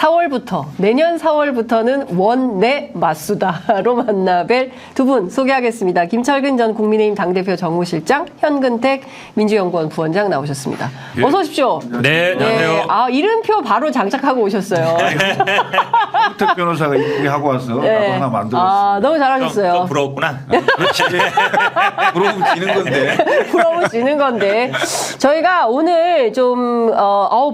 4월부터 내년 4월부터는 원내 맞수다로 만나뵐 두 분 소개하겠습니다. 김철근 전 국민의힘 당대표 정무실장, 현근택 민주연구원 부원장 나오셨습니다. 예. 어서 오십시오. 네, 안녕하세요. 아, 이름표 바로 장착하고 오셨어요. 현근택 변호사가 얘기하고 와서 나도 하나 만들었어. 아, 너무 잘하셨어요. 좀 부러웠구나. 그렇지. 부러우면 지는 건데. 부러우면 지는 건데. 저희가 오늘 좀,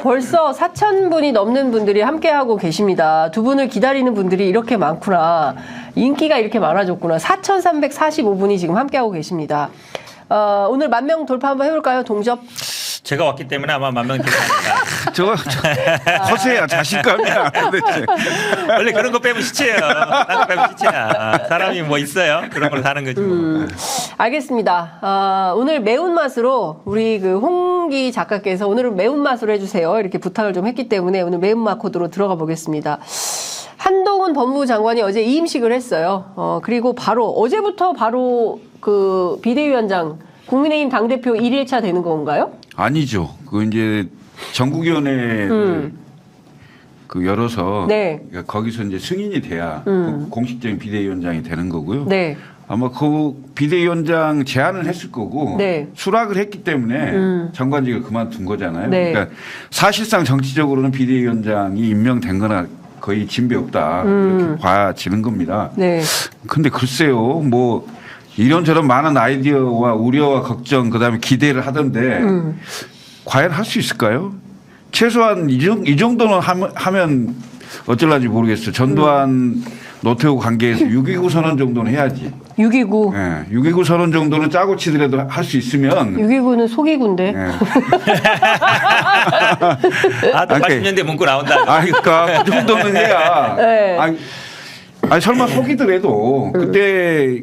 벌써 4,000분이 넘는 분들이 함께하고 계십니다. 두 분을 기다리는 분들이 이렇게 많구나. 인기가 이렇게 많아졌구나. 4,345분이 지금 함께하고 계십니다. 오늘 10,000명 돌파 한번 해볼까요? 동접? 제가 왔기 때문에 아마 10,000명 괜찮습니다. 저거 허세야, 자신감이야. 도대체. 원래 그런 거 빼면 시체예요. 딴거 빼면 시체야. 사람이 뭐 있어요? 그런 걸 사는 거지 뭐. 알겠습니다. 오늘 매운맛으로 우리 그 홍기 작가께서 오늘은 매운맛으로 해주세요. 이렇게 부탁을 좀 했기 때문에 오늘 매운맛 코드로 들어가 보겠습니다. 한동훈 법무부 장관이 어제 이임식을 했어요. 그리고 어제부터 바로 그 비대위원장 국민의힘 당대표 1일차 되는 건가요? 아니죠. 그 이제 전국위원회를 그 열어서 네. 그러니까 거기서 이제 승인이 돼야 공식적인 비대위원장이 되는 거고요. 네. 아마 그 비대위원장 제안을 했을 거고 네. 수락을 했기 때문에 장관직을 그만둔 거잖아요. 네. 그러니까 사실상 정치적으로는 비대위원장이 임명된 거나 거의 진배 없다. 이렇게 봐지는 겁니다. 네. 근데 글쎄요. 뭐 이런저런 많은 아이디어와 우려와 걱정 그다음에 기대를 하던데 과연 할 수 있을까요? 최소한 이 정도는 하면 어쩔란지 모르겠어요. 전두환 노태우 관계에서 6.29 선언 정도는 해야지. 6.29. 예, 6.29 선언 정도는 짜고 치더라도 할 수 있으면. 6.29는 속이군데. 예. 아, 또 80년대 문구 나온다. 아, 그러니까 그 정도는 해야. 네. 아니 설마 속이더라도 그때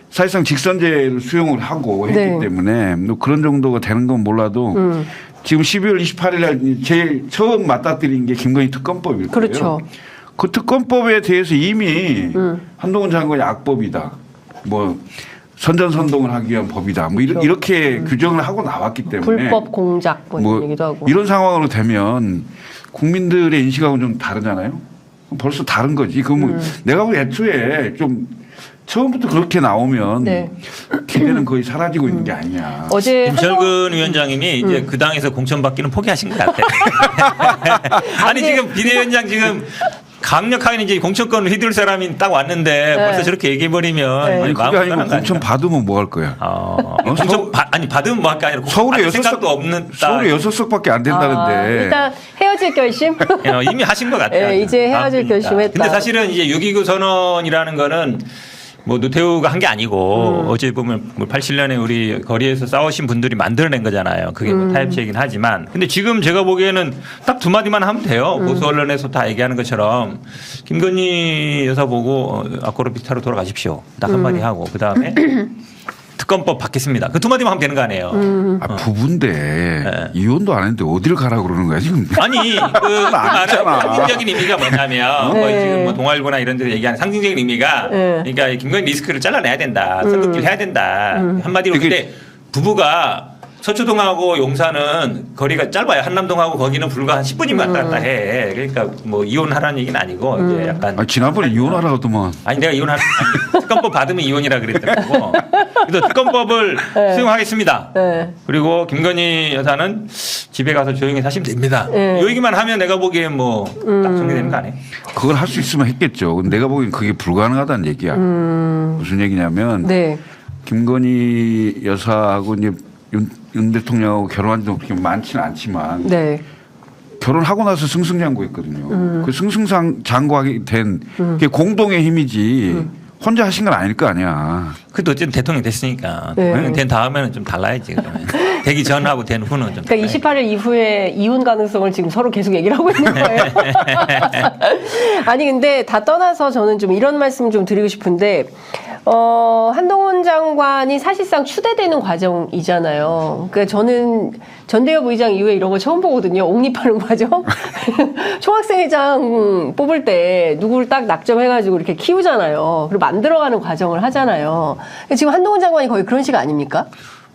사실상 직선제를 수용을 하고 했기 네. 때문에 뭐 그런 정도가 되는 건 몰라도 지금 12월 28일 날 제일 처음 맞닥뜨린 게 김건희 특검법일 거예요. 그렇죠. 그 특검법에 대해서 이미 한동훈 장관이 악법이다. 뭐 선전선동을 하기 위한 법이다. 뭐 그렇죠. 이렇게 규정을 하고 나왔기 때문에 불법 공작 뭐 얘기도 하고. 이런 상황으로 되면 국민들의 인식하고는 좀 다르잖아요. 벌써 다른 거지. 그러면 내가 보기 애초에 좀 처음부터 그렇게 나오면 네. 기대는 거의 사라지고 있는 게 아니냐. 어제 김철근 위원장님이 이제 그 당에서 공천받기는 포기하신 것 같아요. 아니 지금 비대위원장 지금 강력하게 이제 공천권을 휘둘 사람이 딱 왔는데 벌써 저렇게 얘기해버리면 네. 아니 그게 아니고 공천 받으면 뭐 할 거야. 공천 아니 받으면 뭐 할 거 아니라 서울에 생각도 없는 서울에 6석밖에 안 된다는데. 일단 헤어질 결심? 이미 하신 것 같아요. 네, 이제 헤어질 결심했다. 근데 사실은 이제 6.29 선언이라는 거는 뭐 노태우가 한 게 아니고 어제 보면 뭐 87년에 우리 거리에서 싸우신 분들이 만들어낸 거잖아요. 그게 뭐 타협책이긴 하지만 근데 지금 제가 보기에는 딱 두 마디만 하면 돼요. 보수 언론에서 다 얘기하는 것처럼 김건희 여사 보고 아코르비타로 돌아가십시오. 딱 한마디 하고 그다음에 특검법 받겠습니다. 그 두 마디만 하면 되는 거 아니에요. 부부인데 네. 이혼도 안 했는데 어디를 가라고 그러는 거야 지금. 아니 그 말은 상징적인 의미가 뭐냐면 뭐 지금 뭐 동아일보나 이런 데서 얘기하는 상징적인 의미가 그러니까 김건희 리스크를 잘라내야 된다. 선긋기를 해야 된다. 한마디로 근데 부부가 서초동하고 용산은 거리가 짧아요. 한남동하고 거기는 불과 한 10분이면 왔다 갔다 해. 그러니까 뭐 이혼하라는 얘기는 아니고 이제 약간 지난번에 이혼하라고 하더만. 아니 내가 특검법 받으면 이혼이라 그랬더라고. 그래서 특검법을 수용하겠습니다. 그리고 김건희 여사는 집에 가서 조용히 사시면 됩니다. 이 얘기만 하면 내가 보기엔 뭐 딱 정리되는 거 아니에요? 그걸 할 수 있으면 했겠죠. 근데 내가 보기엔 그게 불가능하다는 얘기야. 무슨 얘기냐면 네. 김건희 여사하고 이제 윤 대통령하고 결혼한 지 그렇게 많지는 않지만 네. 결혼하고 나서 승승장구했거든요. 그 승승장구하게 된 게 공동의 힘이지 혼자 하신 건 아닐 거 아니야. 그래도 어쨌든 대통령이 됐으니까. 네. 된 다음에는 좀 달라야지. 그러면. 되기 전하고 된 후는 좀. 그러니까 28일 이후에 이혼 가능성을 지금 서로 계속 얘기를 하고 있는 거예요. 아니 근데 다 떠나서 저는 좀 이런 말씀 좀 드리고 싶은데 한동훈 장관이 사실상 추대되는 과정이잖아요. 그러니까 저는 전대협 의장 이후에 이런 거 처음 보거든요. 옹립하는 과정. 총학생회장 뽑을 때 누구를 딱 낙점해가지고 이렇게 키우잖아요. 그리고 만들어가는 과정을 하잖아요. 지금 한동훈 장관이 거의 그런 식 아닙니까?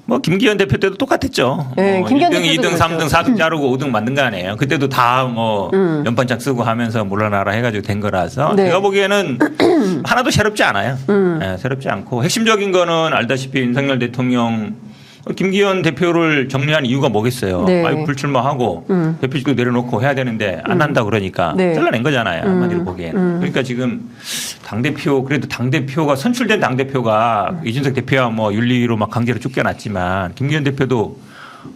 뭐 김기현 대표 때도 똑같았죠. 네, 뭐 김기현 1등, 대표도 2등, 3등, 그랬죠. 4등 자르고 5등 만든 거 아니에요. 그때도 다 뭐 연판장 쓰고 하면서 물러나라 해가지고 된 거라서 네. 제가 보기에는 하나도 새롭지 않아요. 네, 새롭지 않고 핵심적인 거는 알다시피 윤석열 대통령 김기현 대표를 정리한 이유가 뭐겠어요. 네. 아유, 불출마하고 대표직도 내려놓고 해야 되는데 안 한다 그러니까 네. 잘라낸 거잖아요. 한마디로 보기에는. 그러니까 지금 당대표 그래도 당대표가 선출된 당대표가 이준석 대표와 뭐 윤리위로 막 강제로 쫓겨났지만 김기현 대표도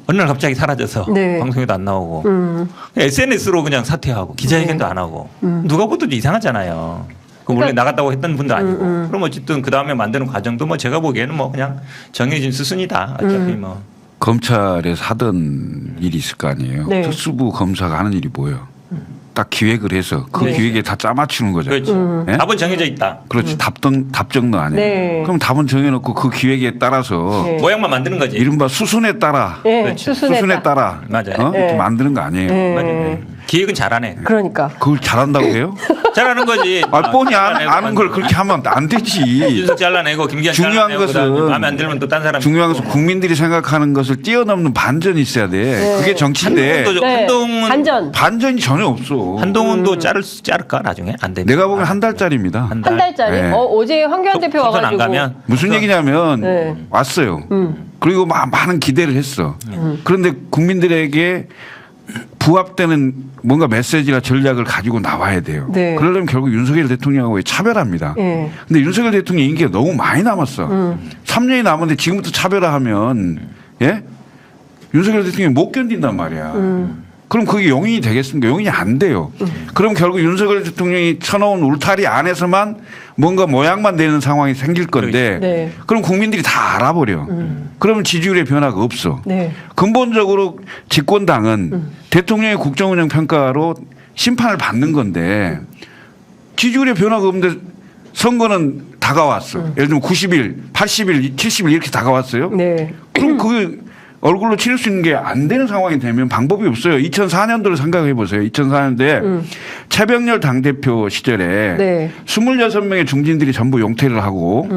어느 날 갑자기 사라져서 네. 방송에도 안 나오고 SNS로 그냥 사퇴하고 기자회견도 안 하고 누가 봐도 이상하잖아요. 그 원래 나갔다고 했던 분도 아니고. 그럼 어쨌든 그 다음에 만드는 과정도 뭐 제가 보기에는 뭐 그냥 정해진 수순이다. 어차피 뭐. 검찰에서 하던 일이 있을 거 아니에요. 네. 특수부 검사가 하는 일이 뭐예요? 딱 기획을 해서 그 네. 기획에 다 짜맞추는 거죠. 그렇죠. 예? 답은 정해져 있다. 그렇지. 답정너 아니에요. 네. 그럼 답은 정해놓고 그 기획에 따라서 네. 모양만 만드는 거지. 이른바 수순에 따라 네, 그렇지. 수순에 따라 맞아요. 어? 네. 이렇게 만드는 거 아니에요. 네. 맞아요. 기획은 잘하네. 그러니까. 그걸 잘한다고 해요? 잘하는 거지. 아, 뻔히 잘라내고 아는 걸 그렇게 하면 안 되지. 윤석 잘라내고 김기현 중요한 잘라내고 것은 그다음에 마음에 안 들면 또 딴 사람. 중요한 것은 국민들이 생각하는 것을 뛰어넘는 반전이 있어야 돼. 그게 정치인데 한동훈도 네. 한동훈 반전. 반전이 전혀 없어. 한동훈도 자를까 나중에 안 되면. 내가 보기엔 한 달짜리입니다. 한 한 달짜리. 네. 어제 황교안 대표 총선 안 와가지고. 가면 무슨 얘기냐면 네. 왔어요. 그리고 많은 기대를 했어. 그런데 국민들에게 부합되는 뭔가 메시지나 전략을 가지고 나와야 돼요. 네. 그러려면 결국 윤석열 대통령하고 차별합니다. 네. 근데 윤석열 대통령 인기가 너무 많이 남았어. 3년이 남았는데 지금부터 차별화하면 예? 윤석열 대통령이 못 견딘단 말이야. 그럼 그게 용인이 되겠습니까? 용인이 안 돼요. 그럼 결국 윤석열 대통령이 쳐놓은 울타리 안에서만 뭔가 모양만 되는 상황이 생길 건데 네. 그럼 국민들이 다 알아버려. 그러면 지지율의 변화가 없어. 네. 근본적으로 집권당은 대통령의 국정운영 평가로 심판을 받는 건데 지지율의 변화가 없는데 선거는 다가왔어. 예를 들면 90일, 80일, 70일 이렇게 다가왔어요. 네. 그럼 그 얼굴로 치를 수 있는 게 안 되는 상황이 되면 방법이 없어요. 2004년도를 생각해 보세요. 2004년도에 최병렬 당대표 시절에 네. 26명의 중진들이 전부 용퇴를 하고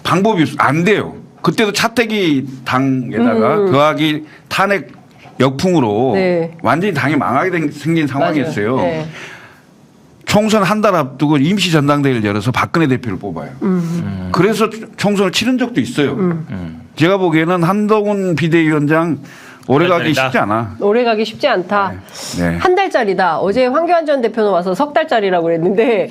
방법이 안 돼요. 그때도 차태기 당에다가 더하기 탄핵 역풍으로 네. 완전히 당이 망하게 생긴 상황이었어요. 맞아요. 네. 총선 한 달 앞두고 임시 전당대회를 열어서 박근혜 대표를 뽑아요. 그래서 총선을 치른 적도 있어요. 제가 보기에는 한동훈 비대위원장 오래가기 쉽지 않아. 오래 가기 쉽지 않다. 네. 한 달짜리다. 어제 황교안 전 대표는 와서 석 달짜리라고 그랬는데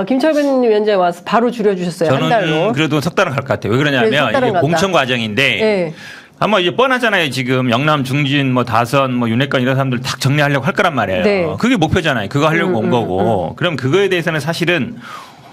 김철근 위원장이 와서 바로 줄여주셨어요. 한 달로. 저는 그래도 석 달은 갈 것 같아요. 왜 그래, 석 그러냐면 달은 이게 간다. 공천 과정인데 네. 아마 이제 뻔하잖아요. 지금 영남 중진 뭐 다선 뭐 윤핵관 이런 사람들 딱 정리하려고 할 거란 말이에요. 네. 그게 목표잖아요. 그거 하려고 온 거고. 그럼 그거에 대해서는 사실은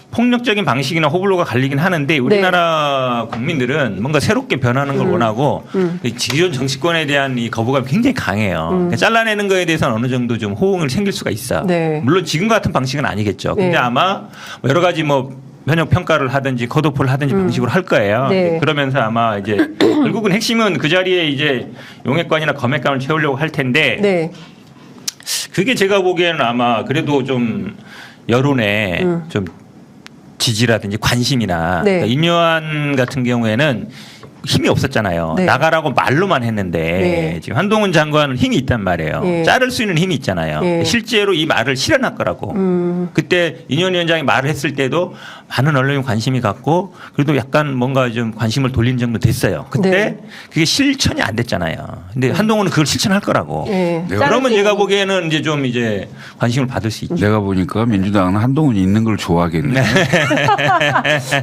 폭력적인 방식이나 호불호가 갈리긴 하는데 우리나라 국민들은 뭔가 새롭게 변하는 걸 원하고 이 기존 정치권에 대한 이 거부감이 굉장히 강해요. 그러니까 잘라내는 거에 대해서는 어느 정도 좀 호응을 생길 수가 있어. 네. 물론 지금 같은 방식은 아니겠죠. 근데 네. 아마 여러 가지 뭐 현역 평가를 하든지 컷오프를 하든지 방식으로 할 거예요. 네. 그러면서 아마 이제 결국은 핵심은 그 자리에 이제 용액관이나 검액관을 채우려고 할 텐데 네. 그게 제가 보기에는 아마 그래도 좀 여론에 좀 지지라든지 관심이나 네. 그러니까 임요한 같은 경우에는 힘이 없었잖아요. 네. 나가라고 말로만 했는데 네. 지금 한동훈 장관은 힘이 있단 말이에요. 네. 자를 수 있는 힘이 있잖아요. 네. 실제로 이 말을 실현할 거라고. 그때 인현 위원장이 말을 했을 때도 많은 언론이 관심이 갖고 그래도 약간 뭔가 좀 관심을 돌린 정도 됐어요. 그때 네. 그게 실천이 안 됐잖아요. 근데 한동훈은 그걸 실천할 거라고. 네. 그러면 자를 수 제가 있는- 보기에는 이제 좀 이제 관심을 받을 수 있죠. 내가 보니까 민주당은 한동훈이 있는 걸 좋아하겠네.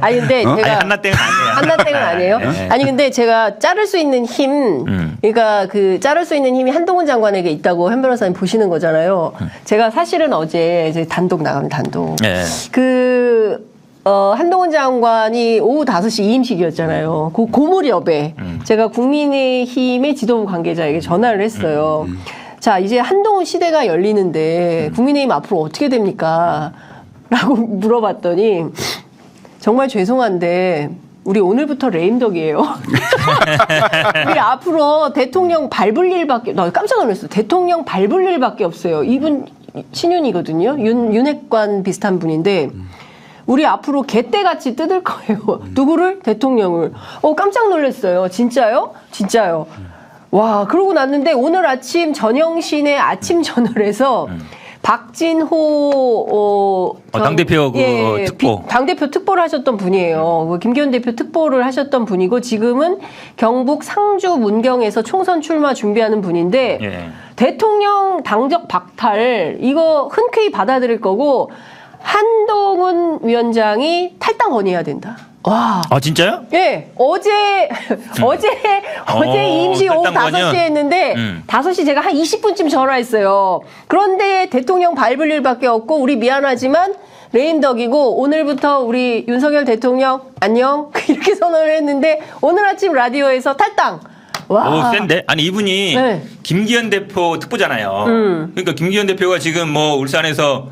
아니 근데 어? 제가 아니 한나땡은 아니에요. 한나땡은 아니에요. 네. 아니 근데 제가 자를 수 있는 힘, 그러니까 그 자를 수 있는 힘이 한동훈 장관에게 있다고 현 변호사님 보시는 거잖아요. 제가 사실은 어제 이제 단독 나가면 단독 네. 한동훈 장관이 오후 5시 이임식이었잖아요. 그 무렵에 제가 국민의힘의 지도부 관계자에게 전화를 했어요. 자, 이제 한동훈 시대가 열리는데 국민의힘 앞으로 어떻게 됩니까? 라고 물어봤더니 정말 죄송한데 우리 오늘부터 레임덕이에요. 우리 앞으로 대통령 밟을 일밖에, 나 깜짝 놀랐어. 대통령 밟을 일밖에 없어요. 이분 친윤이거든요. 윤핵관 비슷한 분인데 우리 앞으로 개떼같이 뜯을 거예요. 누구를? 대통령을. 깜짝 놀랐어요. 진짜요? 진짜요. 와, 그러고 났는데 오늘 아침 전영신의 아침 저널에서 박진호 당대표 특보. 당대표 특보를 하셨던 분이에요. 김기현 대표 특보를 하셨던 분이고 지금은 경북 상주 문경에서 총선 출마 준비하는 분인데 예. 대통령 당적 박탈 이거 흔쾌히 받아들일 거고 한동훈 위원장이 탈당 건의해야 된다. 와. 아 진짜요? 예, 어제 임시 오후 탈당 건의는? 5시에 했는데 5시 제가 한 20분쯤 전화했어요. 그런데 대통령 밟을 일밖에 없고 우리 미안하지만 레임덕이고 오늘부터 우리 윤석열 대통령 안녕 이렇게 선언을 했는데 오늘 아침 라디오에서 탈당. 와. 오, 센데? 아니, 이분이 네. 김기현 대표 특보잖아요. 그러니까 김기현 대표가 지금 뭐 울산에서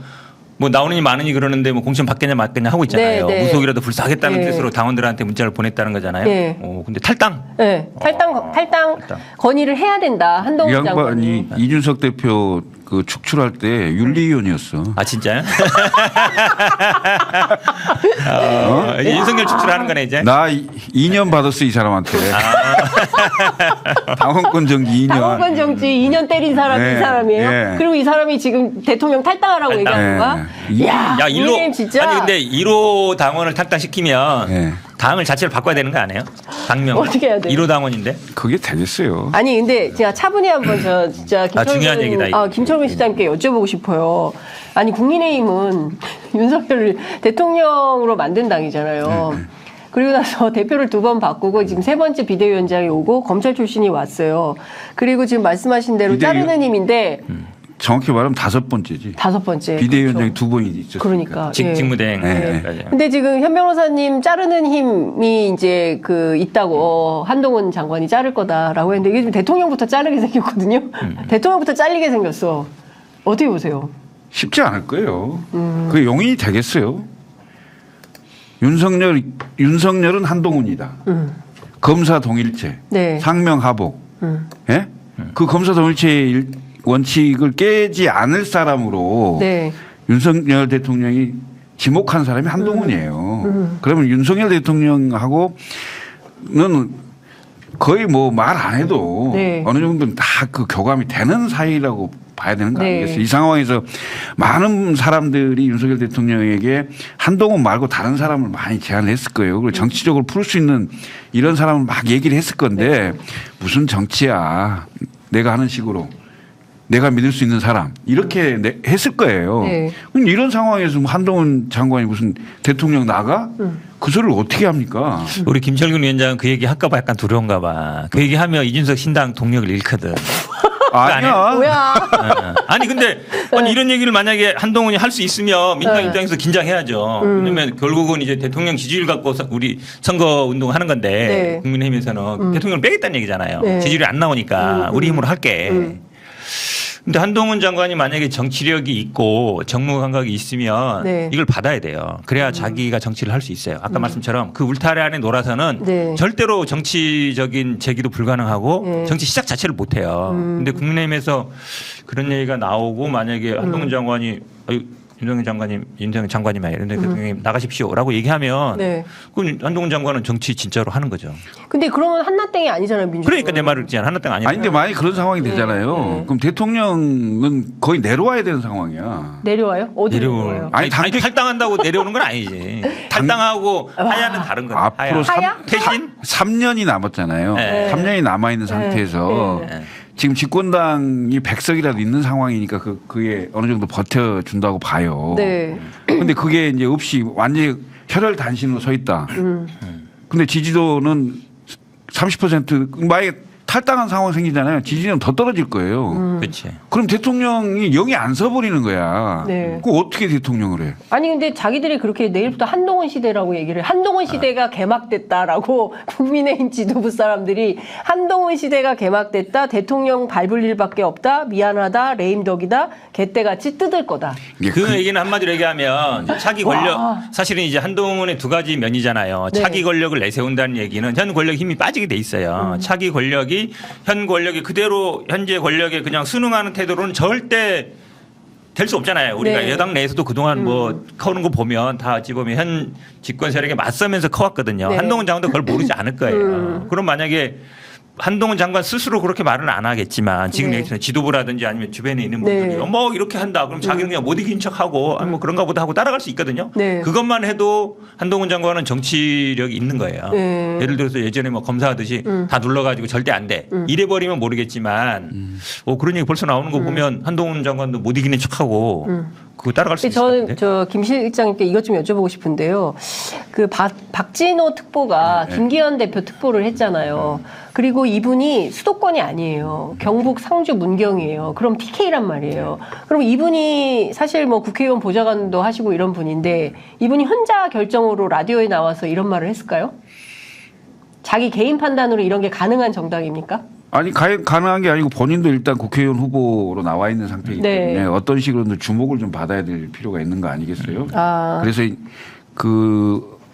뭐 나오느니 마느니 그러는데 뭐 공천 받겠냐 맞겠냐 하고 있잖아요. 네, 네. 무속이라도 불사하겠다는 네. 뜻으로 당원들한테 문자를 보냈다는 거잖아요. 네. 근데 탈당? 네, 탈당 건의를 해야 된다. 이 한동훈 양반이 장관이. 이준석 대표 그 축출할 때 윤리위원이었어. 아, 진짜요? 이제 윤석열 축출하는 거네, 이제. 나 2년 받았어 이 사람한테. 당원권 정지 2년. 당원권 정지 2년 때린 사람이 네, 이 사람이에요. 네. 그리고 이 사람이 지금 대통령 탈당하라고 얘기하는 거야. 네. 야, 야, 일로. 국민의힘 진짜 아니, 근데 1호 당원을 탈당시키면 네. 당을 자체를 바꿔야 되는 거 아니에요? 당명. 어떻게 해야 돼요? 1호 당원인데. 그게 되겠어요. 아니 근데 제가 차분히 한번 저 진짜 중요한 얘기다, 이거. 김철근 시장님께 여쭤보고 싶어요. 아니 국민의힘은 윤석열을 대통령으로 만든 당이잖아요. 그리고 나서 대표를 2번 바꾸고 지금 3번째 비대위원장이 오고 검찰 출신이 왔어요. 그리고 지금 말씀하신 대로 자르는 힘인데 정확히 말하면 5번째지. 5번째. 비대위원장이 그렇죠. 2번이 있었으니까. 그러니까. 예. 직무대행. 네. 근데 지금 현 변호사님 자르는 힘이 이제 있다고 한동훈 장관이 자를 거다라고 했는데 이게 지금 대통령부터 자르게 생겼거든요. 대통령부터 잘리게 생겼어. 어떻게 보세요? 쉽지 않을 거예요. 그 용인이 되겠어요. 윤석열은 한동훈이다. 검사 동일체, 네. 상명하복. 예? 그 검사 동일체 원칙을 깨지 않을 사람으로 네. 윤석열 대통령이 지목한 사람이 한동훈이에요. 그러면 윤석열 대통령하고는 거의 뭐 말 안 해도 네. 어느 정도는 다 그 교감이 되는 사이라고 봐야 되는 거 네. 아니겠어요? 이 상황에서 많은 사람들이 윤석열 대통령에게 한동훈 말고 다른 사람을 많이 제안을 했을 거예요. 그리고 정치적으로 풀 수 있는 이런 사람을 막 얘기를 했을 건데 무슨 정치야. 내가 하는 식으로. 내가 믿을 수 있는 사람 이렇게 했을 거예요. 네. 그럼 이런 상황에서 한동훈 장관이 무슨 대통령 나가? 그 소리를 어떻게 합니까? 우리 김철근 위원장은 그 얘기 할까 봐 약간 두려운가 봐. 그 얘기하면 이준석 신당 동력을 잃거든. 아니야. 뭐야? 아니 근데 아니, 이런 얘기를 만약에 한동훈이 할 수 있으면 민주당 입장에서 긴장해야죠. 왜냐면 결국은 이제 대통령 지지율 갖고 우리 선거 운동을 하는 건데 네. 국민의힘에서는 대통령을 빼겠다는 얘기잖아요. 네. 지지율이 안 나오니까 우리 힘으로 할게. 근데 한동훈 장관이 만약에 정치력이 있고 정무 감각이 있으면 네. 이걸 받아야 돼요. 그래야 자기가 정치를 할 수 있어요. 아까 말씀처럼 그 울타리 안에 놀아서는 네. 절대로 정치적인 제기도 불가능하고 네. 정치 시작 자체를 못 해요. 근데 국민의힘에서 그런 얘기가 나오고 만약에 한동훈 장관이 윤석열 장관님 이런 대통령님 나가십시오라고 얘기하면 네. 그럼 한동훈 장관은 정치 진짜로 하는 거죠. 근데 그러면 한나땡이 아니잖아요, 민주당. 그러니까 내 말을 듣지 않아. 한나땅 아니야. 아니 근데 만약 그런 상황이 되잖아요. 그럼 대통령은 거의 내려와야 되는 상황이야. 내려와요? 어디 내려와요? 아니, 아니 탈당한다고 내려오는 건 아니지. 탈당하고 하야는 다른 거야. 앞으로 하야? 퇴진? 3년이 남았잖아요. 네. 3년이 남아 있는 상태에서 네. 지금 집권당이 100석이라도 있는 상황이니까 그게 어느 정도 버텨준다고 봐요. 네. 근데 그게 이제 없이 완전히 혈혈 단신으로 서 있다. 근데 지지도는 30% 만약에 탈당한 상황 생기잖아요. 지지율은 더 떨어질 거예요. 그렇지. 그럼 대통령이 0이 안 서버리는 거야. 네. 그거 어떻게 대통령을 해? 아니 근데 자기들이 그렇게 내일부터 한동훈 시대라고 얘기를 해. 한동훈 시대가 개막됐다라고 국민의힘 지도부 사람들이 한동훈 시대가 개막됐다. 대통령 밟을 일밖에 없다. 미안하다. 레임덕이다. 개떼같이 뜯을 거다. 이게 그 얘기는 한마디로 얘기하면 차기 권력 사실은 이제 한동훈의 두 가지 면이잖아요. 네. 차기 권력을 내세운다는 얘기는 현 권력 힘이 빠지게 돼 있어요. 차기 권력이 현 권력이 그대로 현재 권력에 그냥 순응하는 태도로는 절대 될 수 없잖아요. 우리가 네. 여당 내에서도 그동안 뭐 커오는 거 보면 다 어찌 보면 현 집권 세력에 맞서면서 커왔거든요. 네. 한동훈 장관도 그걸 모르지 않을 거예요. 그럼 만약에 한동훈 장관 스스로 그렇게 말은 안 하겠지만 지금 네. 얘기했잖아요. 지도부라든지 아니면 주변에 있는 분들이 네. 뭐 이렇게 한다. 그럼 자기는 그냥 못 이긴 척하고 아니 뭐 그런가 보다 하고 따라갈 수 있거든요. 네. 그것만 해도 한동훈 장관은 정치력이 있는 거예요. 네. 예를 들어서 예전에 뭐 검사하듯이 다 눌러가지고 절대 안 돼. 이래버리면 모르겠지만 그런 얘기 벌써 나오는 거 보면 한동훈 장관도 못 이기는 척하고 그거 따라갈 수 있을 것 저는 같은데. 김 실장님께 이것 좀 여쭤보고 싶은데요. 그 박진호 특보가 김기현 대표 특보를 했잖아요. 그리고 이분이 수도권이 아니에요. 경북 상주 문경이에요. 그럼 TK란 말이에요. 그럼 이분이 사실 뭐 국회의원 보좌관도 하시고 이런 분인데 이분이 혼자 결정으로 라디오에 나와서 이런 말을 했을까요? 자기 개인 판단으로 이런 게 가능한 정당입니까? 아니 가능한 게 아니고 본인도 일단 국회의원 후보로 나와 있는 상태이기 네. 때문에 어떤 식으로든 주목을 좀 받아야 될 필요가 있는 거 아니겠어요? 아. 그래서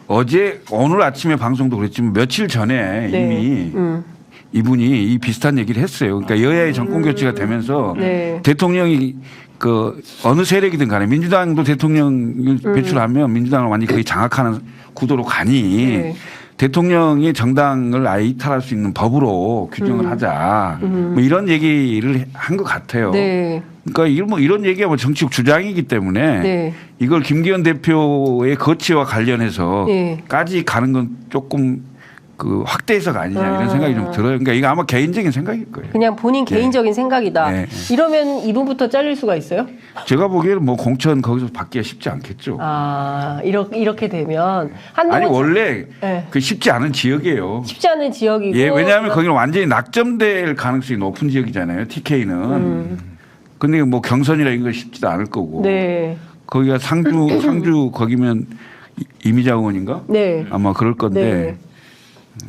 어제 오늘 아침에 방송도 그랬지만 며칠 전에 네. 이미 이분이 이 비슷한 얘기를 했어요. 그러니까 여야의 정권 교체가 되면서 네. 대통령이 그 어느 세력이든 간에 민주당도 대통령을 배출하면 민주당을 완전히 거의 장악하는 구도로 가니 네. 대통령이 정당을 아예 이탈할 수 있는 법으로 규정을 하자. 뭐 이런 얘기를 한 것 같아요. 네. 그러니까 이런 얘기가 뭐 정치적 주장이기 때문에 네. 이걸 김기현 대표의 거취와 관련해서 네. 까지 가는 건 조금 그 확대 해석 아니냐 이런 생각이 좀 들어요. 그러니까 이거 아마 개인적인 생각일 거예요. 그냥 본인 개인적인 생각이다. 네. 이러면 이분부터 잘릴 수가 있어요? 제가 보기에는 뭐 공천 거기서 받기가 쉽지 않겠죠. 아, 이렇게 되면 한동훈 아니 원래 네. 그 쉽지 않은 지역이에요. 쉽지 않은 지역이고 예, 왜냐하면 거기는 완전히 낙점될 가능성이 높은 지역이잖아요. TK는. 근데 뭐 경선이라 이런 거 쉽지도 않을 거고. 네. 거기가 상주 거기면 이미자 의원인가? 네. 아마 그럴 건데. 네.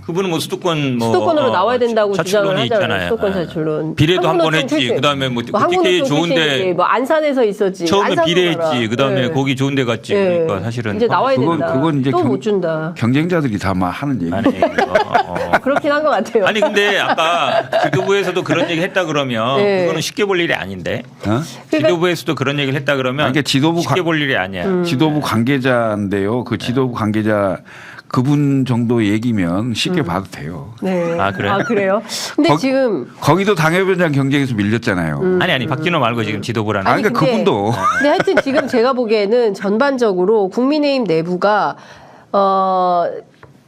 그분은 뭐 수도권 수도권으로 나와야 된다고 주장을 자출론이 하잖아요. 있잖아요. 수도권 자출론. 비례도 한 번 한국노총 했지. 출신. 그다음에 뭐 한국노총 TK 좋은데 출신이지. 뭐 안산에서 있었지. 처음에 안산으로 비례했지. 가라. 그다음에 네. 거기 좋은 데 갔지. 네. 그러니까 사실은 이제 나와야 그건- 된다. 그건 이제 또 못 준다. 경쟁자들이 다 막 하는 얘기. 아니, 그렇긴 한 것 같아요. 아니 근데 아까 지도부에서도 그런 얘기 했다 그러면 네. 그거는 쉽게 볼 일이 아닌데. 어? 지도부에서도 그런 얘기를 했다 그러면 그러니까 지도부 쉽게 볼 일이 아니야. 지도부 관계자인데요. 그 지도부 관계자 그분 정도 얘기면 쉽게 봐도 돼요. 네. 아, 그래요? 그래요? 근데 지금 거기도 당협위원장 경쟁에서 밀렸잖아요. 아니 박진호 말고 지금 지도부라는. 아니, 그러니까 근데- 그분도 근데 하여튼 지금 제가 보기에는 전반적으로 국민의힘 내부가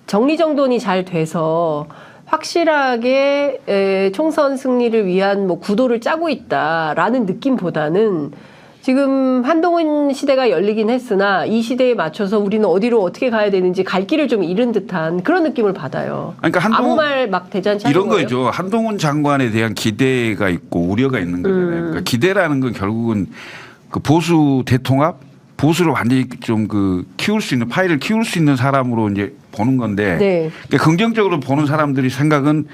정리정돈이 잘 돼서 확실하게 총선 승리를 위한 뭐 구도를 짜고 있다라는 느낌보다는 지금 한동훈 시대가 열리긴 했으나 이 시대에 맞춰서 우리는 어디로 어떻게 가야 되는지 갈 길을 좀 잃은 듯한 그런 느낌을 받아요. 그러니까 아무 말 막 대잔치 하는 이런 거예요? 거죠. 한동훈 장관에 대한 기대가 있고 우려가 있는 거잖아요. 그러니까 기대라는 건 결국은 그 보수 대통합, 보수를 완전히 좀 그 키울 수 있는 파일을 키울 수 있는 사람으로 이제 보는 건데 네. 그러니까 긍정적으로 보는 사람들이 생각은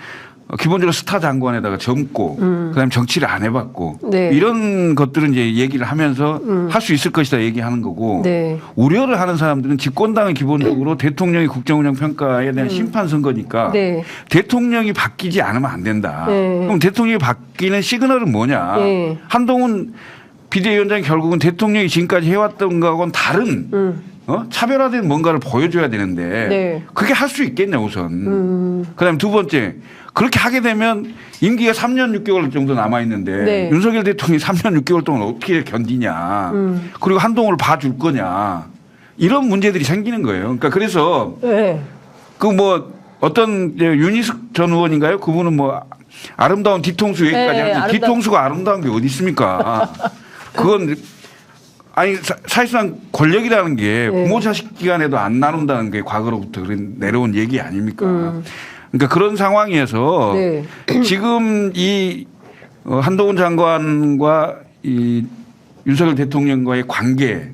기본적으로 스타 장관에다가 젊고 그다음에 정치를 안 해봤고 네. 이런 것들은 이제 얘기를 하면서 할 수 있을 것이다 얘기하는 거고 네. 우려를 하는 사람들은 집권당은 기본적으로 대통령의 국정운영 평가에 대한 심판 선거니까 네. 대통령이 바뀌지 않으면 안 된다. 네. 그럼 대통령이 바뀌는 시그널은 뭐냐? 네. 한동훈 비대위원장이 결국은 대통령이 지금까지 해왔던 거하고는 다른 차별화된 뭔가를 보여줘야 되는데 네. 그게 할 수 있겠냐 우선. 그다음에 두 번째 그렇게 하게 되면 임기가 3년 6개월 정도 남아 있는데 네. 윤석열 대통령이 3년 6개월 동안 어떻게 견디냐. 그리고 한동훈을 봐줄 거냐. 이런 문제들이 생기는 거예요. 그러니까 그래서 네. 그 뭐 어떤 이제 윤희숙 전 의원인가요? 그분은 뭐 아름다운 뒤통수 얘기까지 네, 하는데 뒤통수가 아름다운 게 어디 있습니까? 그건 아니 사실상 권력이라는 게 부모 자식 기간에도 안 나눈다는 게 과거로부터 내려온 얘기 아닙니까? 그러니까 그런 상황에서 네. 지금 이 한동훈 장관과 이 윤석열 대통령과의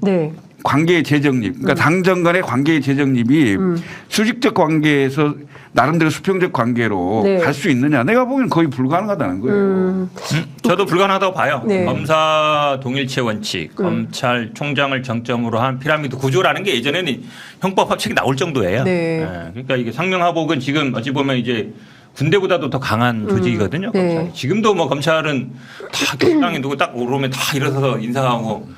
네. 관계의 재정립, 그러니까 당정 간의 관계의 재정립이 수직적 관계에서 나름대로 수평적 관계로 네. 갈 수 있느냐? 내가 보기엔 거의 불가능하다는 거예요. 저도 불가능하다고 봐요. 네. 검사 동일체 원칙, 검찰총장을 정점으로 한 피라미드 구조라는 게 예전에는 형법 합책이 나올 정도예요. 네. 그러니까 이게 상명하복은 지금 어찌 보면 이제 군대보다도 더 강한 조직이거든요. 네. 검찰이. 지금도 뭐 검찰은 다 경장이 누구 딱 오르면 다 일어서서 인사하고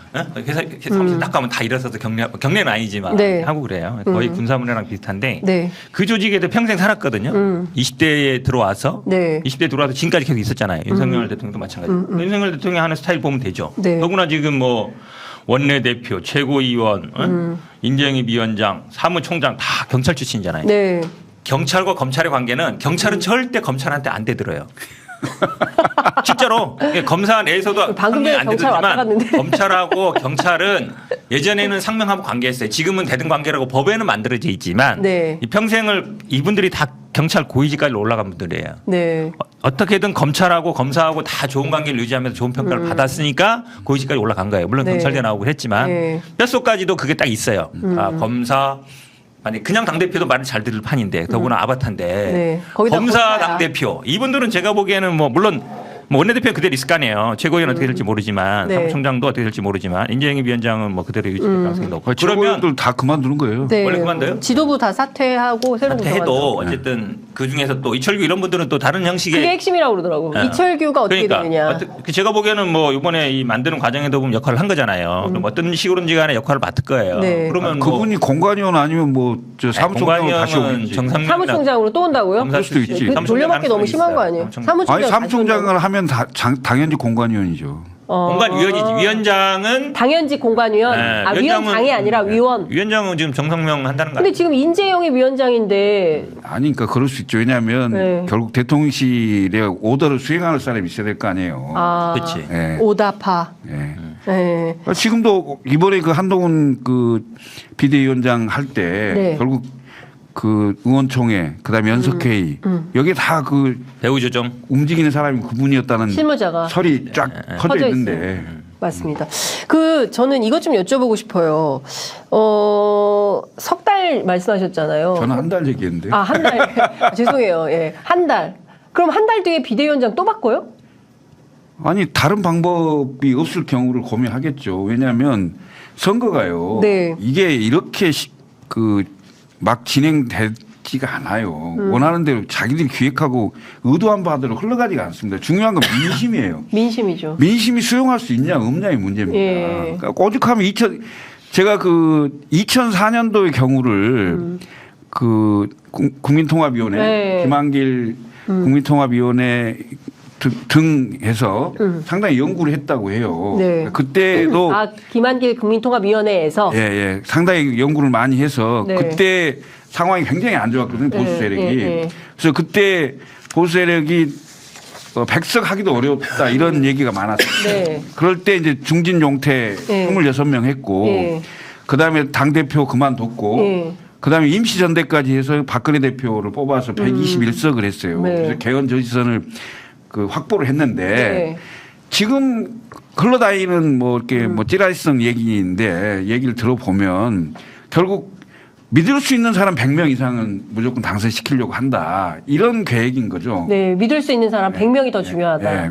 회사 사무실 딱 가면 다 일어서서 경례는 아니지만 네. 하고 그래요. 거의 군사문화랑 비슷한데 네. 그 조직에도 평생 살았거든요. 20대에 들어와서 네. 20대에 들어와서 지금까지 계속 있었잖아요. 윤석열 대통령도 마찬가지고. 윤석열 대통령 하는 스타일 보면 되죠. 네. 더구나 지금 뭐 원내대표, 최고위원, 인재영입 위원장, 사무총장 다 경찰 출신이잖아요. 네. 경찰과 검찰의 관계는 경찰은 절대 검찰한테 안 대들어요. 실제로 검사 내에서도 방금 상명이 전에 안 경찰 왔다 되지만 갔는데. 검찰하고 경찰은 예전에는 상명하고 관계했어요. 지금은 대등 관계라고 법에는 만들어져 있지만 네. 이 평생을 이분들이 다 경찰 고위직까지 올라간 분들이에요. 네. 어떻게든 검찰하고 검사하고 다 좋은 관계를 유지하면서 좋은 평가를 받았으니까 고위직까지 올라간 거예요. 물론 네. 경찰대 나오고 했지만 네. 뼛속까지도 그게 딱 있어요. 아, 검사 아니 그냥 당대표도 말을 잘 들을 판인데 더구나 아바타인데 네. 거기다 검사 검사야. 당대표 이분들은 제가 보기에는 뭐 물론 뭐 원내대표는 그대로 있을 거 아니에요. 최고위원 어떻게 될지 모르지만 네. 사무총장도 어떻게 될지 모르지만 인재영입 위원장은 뭐 그대로 유지될 가능성이 높고 최고위원들 다 그만두는 거예요. 네. 원래 그만둬요? 지도부 다 사퇴하고 새로 구성한다. 해도 어쨌든 그 중에서 또 이철규 이런 분들은 또 다른 형식의 그게 핵심이라고 그러더라고. 네. 이철규가 어떻게 되느냐. 제가 보기에는 뭐 이번에 이 만드는 과정에도 보면 역할을 한 거잖아요. 그럼 어떤 식으로든지 간에 역할을 맡을 거예요. 네. 그러면 뭐 그분이 공관위원 아니면 뭐 저 사무총장으로 다시 공관위원은 오겠지. 정상면 사무총장으로 또 온다고요? 검사 그럴 수도 출신. 있지. 그 사무총장 돌려받기 너무 가능성이 심한 거 있어요. 아니에요? 사무총장. 사무총장 아니 사무총장을 하면 당연히 공관위원이죠. 공관위원이지. 위원장은 당연직 공관위원. 네, 아, 위원장이 아니라 위원. 위원장은 지금 정성명 한다는 거 근데 아니에요? 지금 인재영이 위원장인데 아니 그러니까 그럴 수 있죠. 왜냐하면 네. 결국 대통령실의 오더를 수행할 사람이 있어야 될 거 아니에요. 아, 그렇지. 예. 오다파. 예. 네. 지금도 이번에 그 한동훈 그 비대위원장 할 때 네. 결국 그 의원총회 그다음에 연석회의 여기 다 그 배우 조정. 움직이는 사람이 그분이었다는 실무자가. 설이 쫙 퍼져 퍼져 있는데 맞습니다. 저는 이것 좀 여쭤보고 싶어요. 석 달 말씀하셨잖아요. 저는 한 달 얘기했는데. 아, 한 달. 죄송해요. 예. 한 달. 그럼 한 달 뒤에 비대위원장 또 바꿔요? 아니 다른 방법이 없을 경우를 고민하겠죠. 왜냐하면 선거가요. 네. 이게 이렇게 그 막 진행되지가 않아요. 원하는 대로 자기들이 기획하고 의도한 바대로 흘러가지가 않습니다. 중요한 건 민심이에요. 민심이죠. 민심이 수용할 수 있냐 없냐의 문제입니다. 예. 그러니까 오죽하면 제가 그 2004년도의 경우를 그 국민통합위원회 네. 김한길 국민통합위원회 등해서 상당히 연구를 했다고 해요. 네. 그러니까 그때도 김한길 국민통합위원회에서. 예, 상당히 연구를 많이 해서 네. 그때 상황이 굉장히 안 좋았거든요. 보수 세력이. 네. 그래서 그때 보수 세력이 백석하기도 어렵다 이런 얘기가 많았어요. 네. 그럴 때 이제 중진 용태 네. 26명 했고 네. 그다음에 당대표 그만뒀고 네. 그다음에 임시전대까지 해서 박근혜 대표를 뽑아서 121석을 했어요. 네. 그래서 개헌 저지선을 그 확보를 했는데 네. 지금 흘러다니는 뭐 이렇게 뭐 찌라시성 얘기인데 얘기를 들어보면 결국 믿을 수 있는 사람 100명 이상은 무조건 당선시키려고 한다. 이런 계획인 거죠. 네. 믿을 수 있는 사람 100명이 더 중요하다. 예.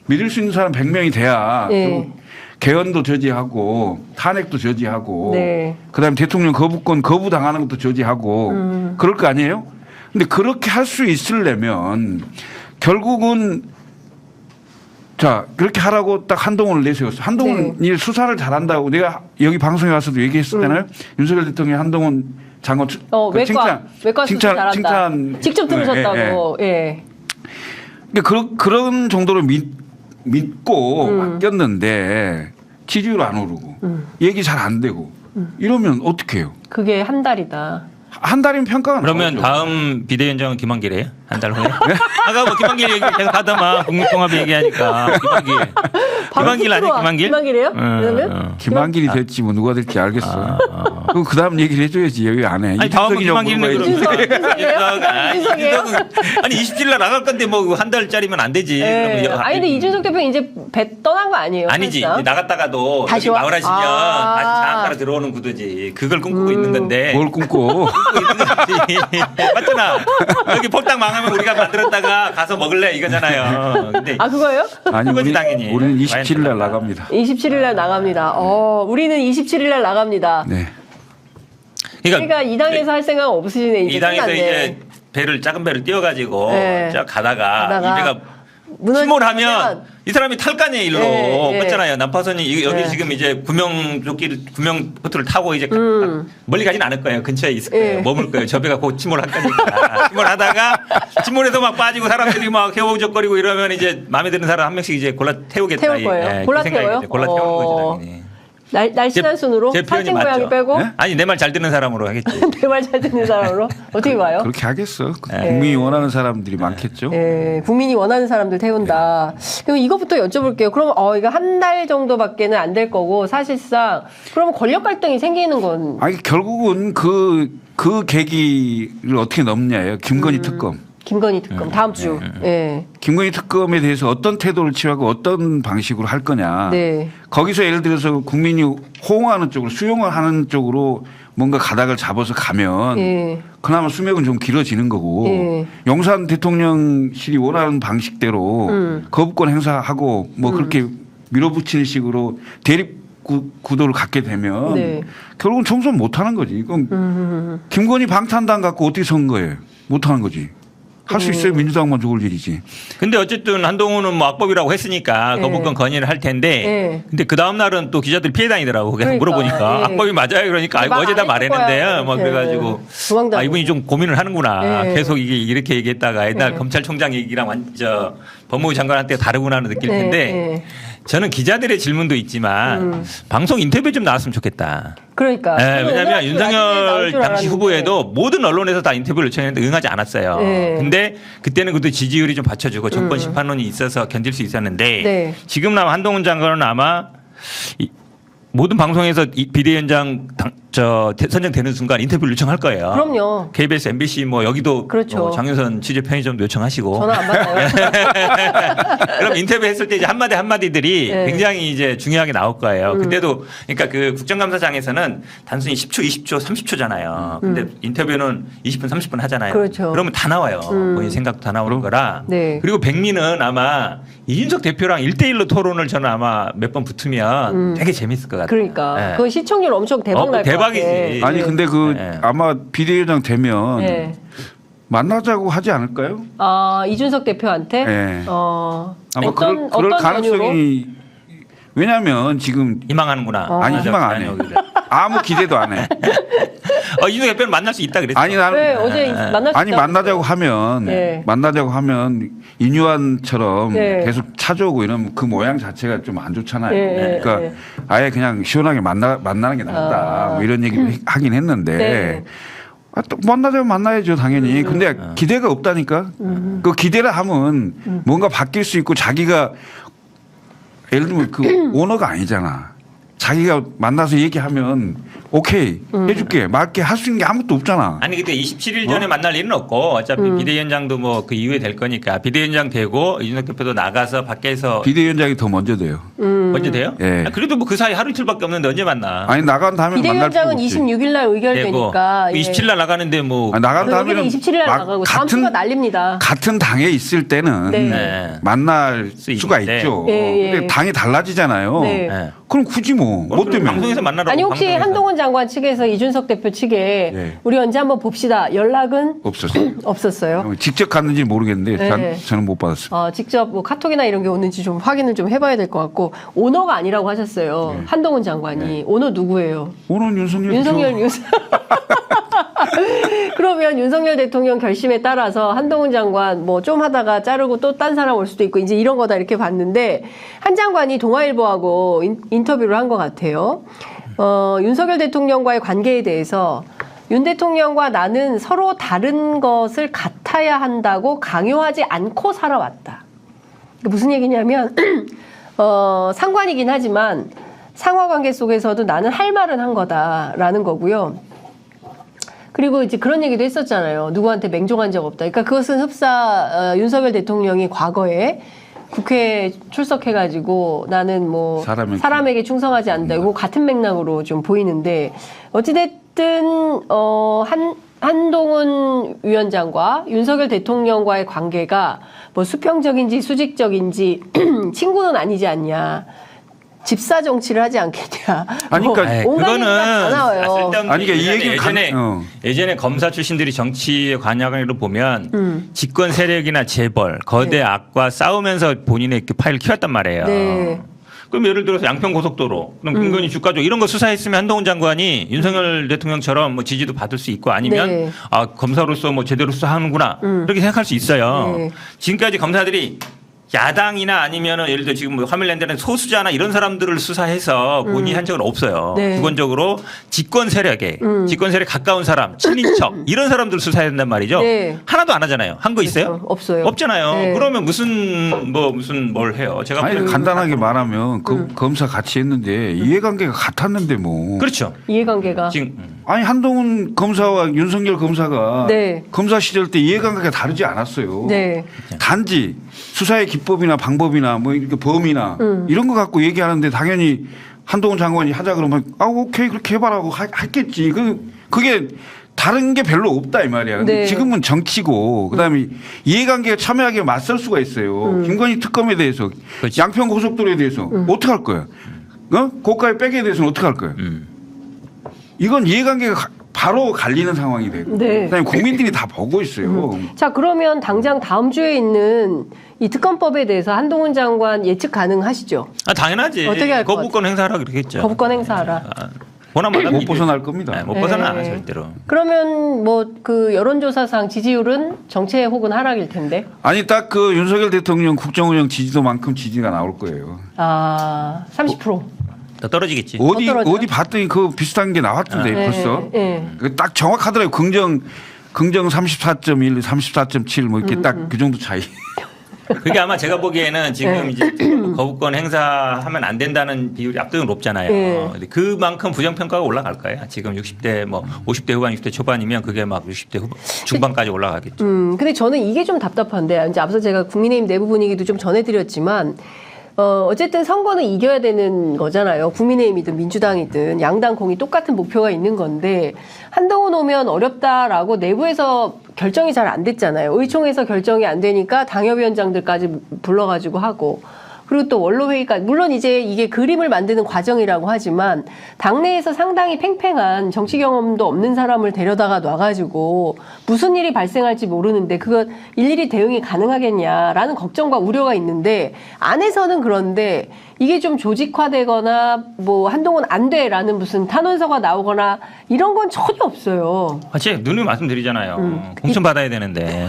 믿을 수 있는 사람 100명이 돼야 네. 결국 개헌도 저지하고 탄핵도 저지하고 네. 그다음에 대통령 거부권 거부당하는 것도 저지하고 그럴 거 아니에요? 근데 그렇게 할 수 있으려면 결국은 자 그렇게 하라고 딱 한동훈을 내세웠어. 한동훈이 수사를 잘한다고 내가 여기 방송에 와서도 얘기했었잖아요. 윤석열 대통령이 한동훈 장관 외과 수술 잘한다. 칭찬 직접 들으셨다고. 예. 그러니까 그런 정도로 믿고 맡겼는데 지지율 안 오르고 얘기 잘 안 되고 이러면 어떻게 해요? 그게 한 달이다. 한 달이면 평가가 그러면 나오죠. 다음 비대위원장은 김한길이에요? 한 달 후에? 아까 뭐 김한길 얘기 계속 하다만 국민통합 얘기하니까 김한길 아니야 김한길? 김한길이에요? 그러면? 김한길이 될지 뭐 누가 될지 알겠어. 그럼 그 다음 얘기를 해줘야지 여기 안 해. 아니 다음 김한길은 이준석이에요? 이준석이에요? 아니 27일 나갈 건데 뭐 한 달짜리면 안 되지. 네. 그러면 아니 근데 이준석 대표 이제 배 떠난 거 아니에요? 아니지. 사실상? 이제 나갔다가도 다시 다시 와? 마을하시면 아. 다시 장악하러 들어오는 구도지. 그걸 꿈꾸고 있는 건데. 뭘 꿈꿔? 맞잖아. 여기 폴딱 망하면 우리가 만들었다가 가서 먹을래 이거잖아요. 근데 아 그거예요? 아니 그거지, 당연히. 우리는 27일 날 나갑니다. 27일 날 나갑니다. 우리는 27일 날 나갑니다. 네. 그러니까 이 당에서 할 생각 없으시네. 이제 이 당에서 끝났네. 이제 배를 작은 배를 띄워가지고 네. 쫙 가다가 가다가 이 배가 무너지면 침몰하면 이 사람이 탈 거 아니에요 일로 예, 예. 맞잖아요. 남파선이 여기 예. 지금 이제 구명보트를 타고 이제 멀리 가진 않을 거예요. 근처에 있을 거예요. 예. 머물 거예요. 저 배가 곧 침몰할 거니까. 침몰하다가 침몰해서 막 빠지고 사람들이 막 헤어적거리고 이러면 이제 마음에 드는 사람 한 명씩 이제 골라 태우겠다. 태울 거예요? 예, 골라 그 생각이 태워요? 이제 골라 태우는 거죠. 당연히. 날씬한 순으로 제 표현이 살찐 고양이 맞죠? 빼고 예? 아니 내 말 잘 듣는 사람으로 하겠지. 내 말 잘 듣는 사람으로 어떻게 봐요? 그렇게 하겠어. 국민이 원하는 사람들이 많겠죠. 예, 국민이 원하는 사람들 태운다. 그럼 이것부터 여쭤볼게요. 그럼 이거 한 달 정도밖에는 안 될 거고 사실상 그러면 권력 갈등이 생기는 건 아니 결국은 그 계기를 어떻게 넘냐예요. 김건희 특검. 김건희 특검 다음 주. 예. 김건희 특검에 대해서 어떤 태도를 취하고 어떤 방식으로 할 거냐. 네. 거기서 예를 들어서 국민이 호응하는 쪽으로 수용을 하는 쪽으로 뭔가 가닥을 잡아서 가면 예. 그나마 수명은 좀 길어지는 거고 예. 용산 대통령실이 원하는 방식대로 거부권 행사하고 뭐 그렇게 밀어붙이는 식으로 대립 구도를 갖게 되면 네. 결국은 총선 못 하는 거지. 이건 김건희 방탄당 갖고 어떻게 선 거예요? 못 하는 거지. 할 수 있어요. 민주당만 좋을 일이지. 근데 어쨌든 한동훈은 뭐 악법이라고 했으니까 예. 거부권 건의를 할 텐데 예. 근데 그 다음 날은 또 기자들이 피해 다니더라고. 그래서 그러니까, 물어보니까 예. 악법이 맞아요. 그러니까 아이고 말 어제 다 안 했을 말했는데요. 거야. 뭐 예. 그래가지고 도망다니고. 이분이 좀 고민을 하는구나. 예. 계속 이렇게 얘기했다가 옛날 예. 검찰총장 얘기랑 법무부 장관한테 다르구나는 느낄 텐데 예. 저는 기자들의 질문도 있지만 방송 인터뷰 좀 나왔으면 좋겠다. 그러니까. 네, 왜냐하면 나올 윤석열 줄 당시 알았는데. 후보에도 모든 언론에서 다 인터뷰를 요청했는데 응하지 않았어요. 네. 근데 그때는 그래도 지지율이 좀 받쳐주고 정권 심판론이 있어서 견딜 수 있었는데 네. 지금 아마 한동훈 장관은 아마 모든 방송에서 비대위원장 선정되는 순간 인터뷰를 요청할 거예요. 그럼요. KBS, MBC 뭐 여기도 그렇죠. 장윤선 취재 편의점도 요청하시고. 전화 안 받나요? 그럼 인터뷰 했을 때 이제 한마디들이 네. 굉장히 이제 중요하게 나올 거예요. 근데도 그러니까 그 국정감사장에서는 단순히 10초, 20초, 30초잖아요. 근데 인터뷰는 20분, 30분 하잖아요. 그렇죠. 그러면 다 나와요. 본인 생각도 다 나오는 거라. 네. 그리고 백미는 아마 이준석 대표랑 1대1로 토론을 저는 아마 몇 번 붙으면 되게 재밌을 것 같아요. 그러니까. 네. 그 시청률 엄청 대박 날 것 같아. 대박이지. 아니 근데 그 네. 아마 비대위원장 되면 네. 만나자고 하지 않을까요? 이준석 대표한테 네. 어떤 아마 그럴 가능성이 왜냐하면 지금 희망하는구나. 아니 맞아. 희망 안 해. 아무 기대도 안 해. 이준석 대표는 만날 수 있다 그랬어. 아니 나는 왜 어제 만날 수 아니 있다고 만나자고 하면 네. 인유한처럼 네. 계속 찾아오고 이러면 그 모양 자체가 좀 안 좋잖아요. 네, 그러니까 네. 아예 그냥 시원하게 만나는 게 낫다. 뭐 이런 얘기를 하긴 했는데 네. 또 만나자면 만나야죠 당연히. 근데 기대가 없다니까. 그 기대를 하면 뭔가 바뀔 수 있고 자기가 예를 들면 그 오너가 아니잖아. 자기가 만나서 얘기하면 오케이 해줄게 맞게 할 수 있는 게 아무것도 없잖아. 아니 근데 27일 전에 만날 일은 없고 어차피 비대위원장도 뭐 그 이후에 될 거니까 비대위원장 되고 이준석 대표도 나가서 밖에서 비대위원장이 더 먼저 돼요. 먼저 돼요? 예. 그래도 뭐 그 사이 하루 이틀밖에 없는데 언제 만나? 아니 나간 다음에 만날 필요 비대위원장은 없지. 26일 날 의결되니까 되고 27일 날 나가는데 뭐 나간 여기는 다음에는 27일 날 나가고 다음 주가 난립니다. 같은 당에 있을 때는 네. 네. 만날 수 수가 있는데. 있죠. 예, 예. 근데 당이 달라지잖아요. 네. 예. 그럼 굳이 뭐 때문에? 방송에서 만나라고. 아니 혹시 방송에서. 한동훈 장관 측에서 이준석 대표 측에 예. 우리 언제 한번 봅시다 연락은 없었어요. 없었어요. 직접 갔는지 모르겠는데 네. 저는 못 받았어요. 직접 뭐 카톡이나 이런 게 오는지 좀 확인을 좀 해봐야 될 것 같고 오너가 아니라고 하셨어요. 네. 한동훈 장관이 오너 누구예요? 오늘 윤석열 그러면 윤석열 대통령 결심에 따라서 한동훈 장관 뭐 좀 하다가 자르고 또 딴 사람 올 수도 있고 이제 이런 거다 이렇게 봤는데 한 장관이 동아일보하고 인터뷰를 한 것 같아요. 윤석열 대통령과의 관계에 대해서 윤 대통령과 나는 서로 다른 것을 같아야 한다고 강요하지 않고 살아왔다. 무슨 얘기냐면 상관이긴 하지만 상하관계 속에서도 나는 할 말은 한 거다라는 거고요. 그리고 이제 그런 얘기도 했었잖아요. 누구한테 맹종한 적 없다. 그러니까 그것은 흡사 윤석열 대통령이 과거에 국회에 출석해가지고 나는 뭐 사람에게 충성하지 않는다. 이거 같은 맥락으로 좀 보이는데 어찌됐든 한동훈 위원장과 윤석열 대통령과의 관계가 뭐 수평적인지 수직적인지 친구는 아니지 않냐. 집사 정치를 하지 않겠냐. 아니, 그러니까 에이, 온갖 그거는 얘기가 다 나와요. 쓸데없는 아니, 그러니까 이 얘기잖아요. 얘기는 예전에 검사 출신들이 정치에 관여하기로 보면 집권 세력이나 재벌, 거대 네. 악과 싸우면서 본인의 이렇게 파일을 키웠단 말이에요. 네. 그럼 예를 들어서 양평 고속도로, 그럼 김건희 주가조 이런 거 수사했으면 한동훈 장관이 윤석열 대통령처럼 뭐 지지도 받을 수 있고 아니면 네. 아 검사로서 뭐 제대로 수사하는구나 이렇게 생각할 수 있어요. 네. 지금까지 검사들이 야당이나 아니면은 예를 들어 지금 뭐 화물랜드는 소수자나 이런 사람들을 수사해서 본인이 한 적은 없어요. 네. 기본적으로 집권 세력에 집권 세력에 가까운 사람, 친인척 이런 사람들 수사해야 된단 말이죠. 네. 하나도 안 하잖아요. 한 거 있어요? 그렇죠. 없어요. 없잖아요. 네. 그러면 무슨 뭘 해요? 제가 아니, 보기에는 간단하게 말하면 검사 같이 했는데 이해관계가 같았는데 뭐. 그렇죠. 이해관계가. 지금 아니, 한동훈 검사와 윤석열 검사가 네. 검사 시절 때 이해관계가 다르지 않았어요. 네. 단지 수사의 기법이나 방법이나 뭐 이렇게 범위나 이런 거 갖고 얘기하는데 당연히 한동훈 장관이 하자 그러면 아, 오케이 그렇게 해봐라고 했겠지. 그게 다른 게 별로 없다 이 말이야. 근데 네. 지금은 정치고 그다음에 이해관계가 첨예하게 맞설 수가 있어요. 김건희 특검에 대해서 그렇지. 양평 고속도로에 대해서 어떻게 할 거야? 고가의 백에 대해서는 어떻게 할 거야? 이건 이해관계가 바로 갈리는 상황이 되고 네. 그다음에 국민들이 다 보고 있어요. 자, 그러면 당장 다음 주에 있는 이 특검법에 대해서 한동훈 장관 예측 가능하시죠? 아 당연하지. 어떻게 할것 거부권 행사하라 그러겠죠. 거부권 행사하라. 보나마나 못 벗어날 겁니다. 못 벗어나 네. 절대로. 그러면 뭐 그 여론조사상 지지율은 정체 혹은 하락일 텐데. 아니 딱 그 윤석열 대통령 국정운영 지지도만큼 지지가 나올 거예요. 아, 30%. 더 떨어지겠지. 떨어져요? 어디 봤더니 그 비슷한 게 나왔던데 네, 벌써. 네. 그딱 정확하더라고요. 긍정 34.1, 34.7 뭐 이렇게 딱 그 정도 차이. 그게 아마 제가 보기에는 지금 네. 이제 거부권 행사하면 안 된다는 비율이 압도적으로 높잖아요. 네. 근데 그만큼 부정평가가 올라갈 거예요. 지금 60대 뭐 50대 후반, 60대 초반이면 그게 막 60대 중반까지 올라가겠죠. 근데 저는 이게 좀 답답한데, 이제 앞서 제가 국민의힘 내부 분위기도 좀 전해드렸지만, 어쨌든 선거는 이겨야 되는 거잖아요. 국민의힘이든 민주당이든 양당 공이 똑같은 목표가 있는 건데, 한동훈 오면 어렵다라고 내부에서 결정이 잘 안 됐잖아요. 의총에서 결정이 안 되니까 당협위원장들까지 불러가지고 하고, 그리고 또 원로회의까지, 물론 이제 이게 그림을 만드는 과정이라고 하지만 당내에서 상당히 팽팽한 정치 경험도 없는 사람을 데려다가 놔가지고 무슨 일이 발생할지 모르는데 그거 일일이 대응이 가능하겠냐라는 걱정과 우려가 있는데, 안에서는 그런데 이게 좀 조직화되거나 뭐 한동훈 안 돼라는 무슨 탄원서가 나오거나 이런 건 전혀 없어요. 제가 누누이 말씀드리잖아요. 공천 받아야 되는데.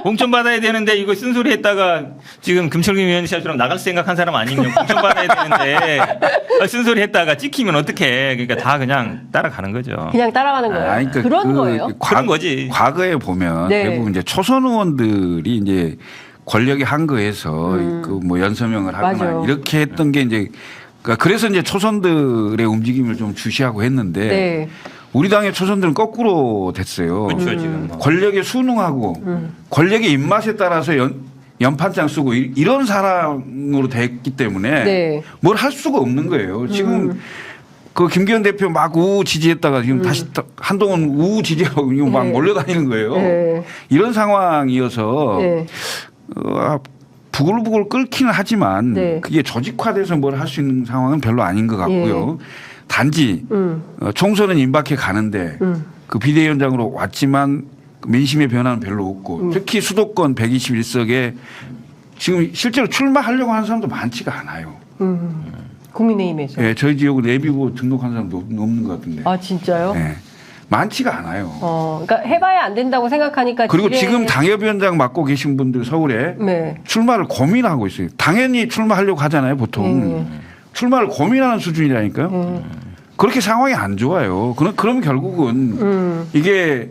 공천 받아야 되는데 이거 쓴소리 했다가 지금 금철균 위원장처럼 나갈 생각한 사람 아니면 공천 받아야 되는데 쓴소리 했다가 찍히면 어떡해. 그러니까 다 그냥 따라가는 거죠. 그냥 따라가는 거예요. 아니, 그러니까 그런 거예요. 그런 거지. 과거에 보면 네. 대부분 이제 초선 의원들이 이제 권력에 한거해서 그 뭐 연서명을 하거나 맞아요. 이렇게 했던 게 이제 그래서 이제 초선들의 움직임을 좀 주시하고 했는데 네. 우리 당의 초선들은 거꾸로 됐어요. 그렇죠 지금. 뭐. 권력에 순응하고 권력의 입맛에 따라서 연판장 쓰고 이런 사람으로 됐기 때문에 네. 뭘 할 수가 없는 거예요. 지금 그 김기현 대표 막 우우 지지했다가 지금 다시 한동훈 우우 지지하고 이거 막 네. 몰려다니는 거예요. 네. 이런 상황이어서 네. 부글부글 끓기는 하지만 네. 그게 조직화돼서 뭘 할 수 있는 상황은 별로 아닌 것 같고요. 단지 총선은 임박해 가는데 그 비대위원장으로 왔지만 민심의 변화는 별로 없고 특히 수도권 121석에 지금 실제로 출마하려고 하는 사람도 많지가 않아요. 국민의힘에서. 예, 저희 지역은 예비고 등록한 사람도 없는 것 같은데. 아, 진짜요? 예, 많지가 않아요. 그러니까 해봐야 안 된다고 생각하니까. 그리고 지뢰- 지금 당협위원장 맡고 계신 분들 서울에 네. 출마를 고민하고 있어요. 당연히 출마하려고 하잖아요, 보통. 출마를 고민하는 수준이라니까요. 그렇게 상황이 안 좋아요. 그럼 결국은 이게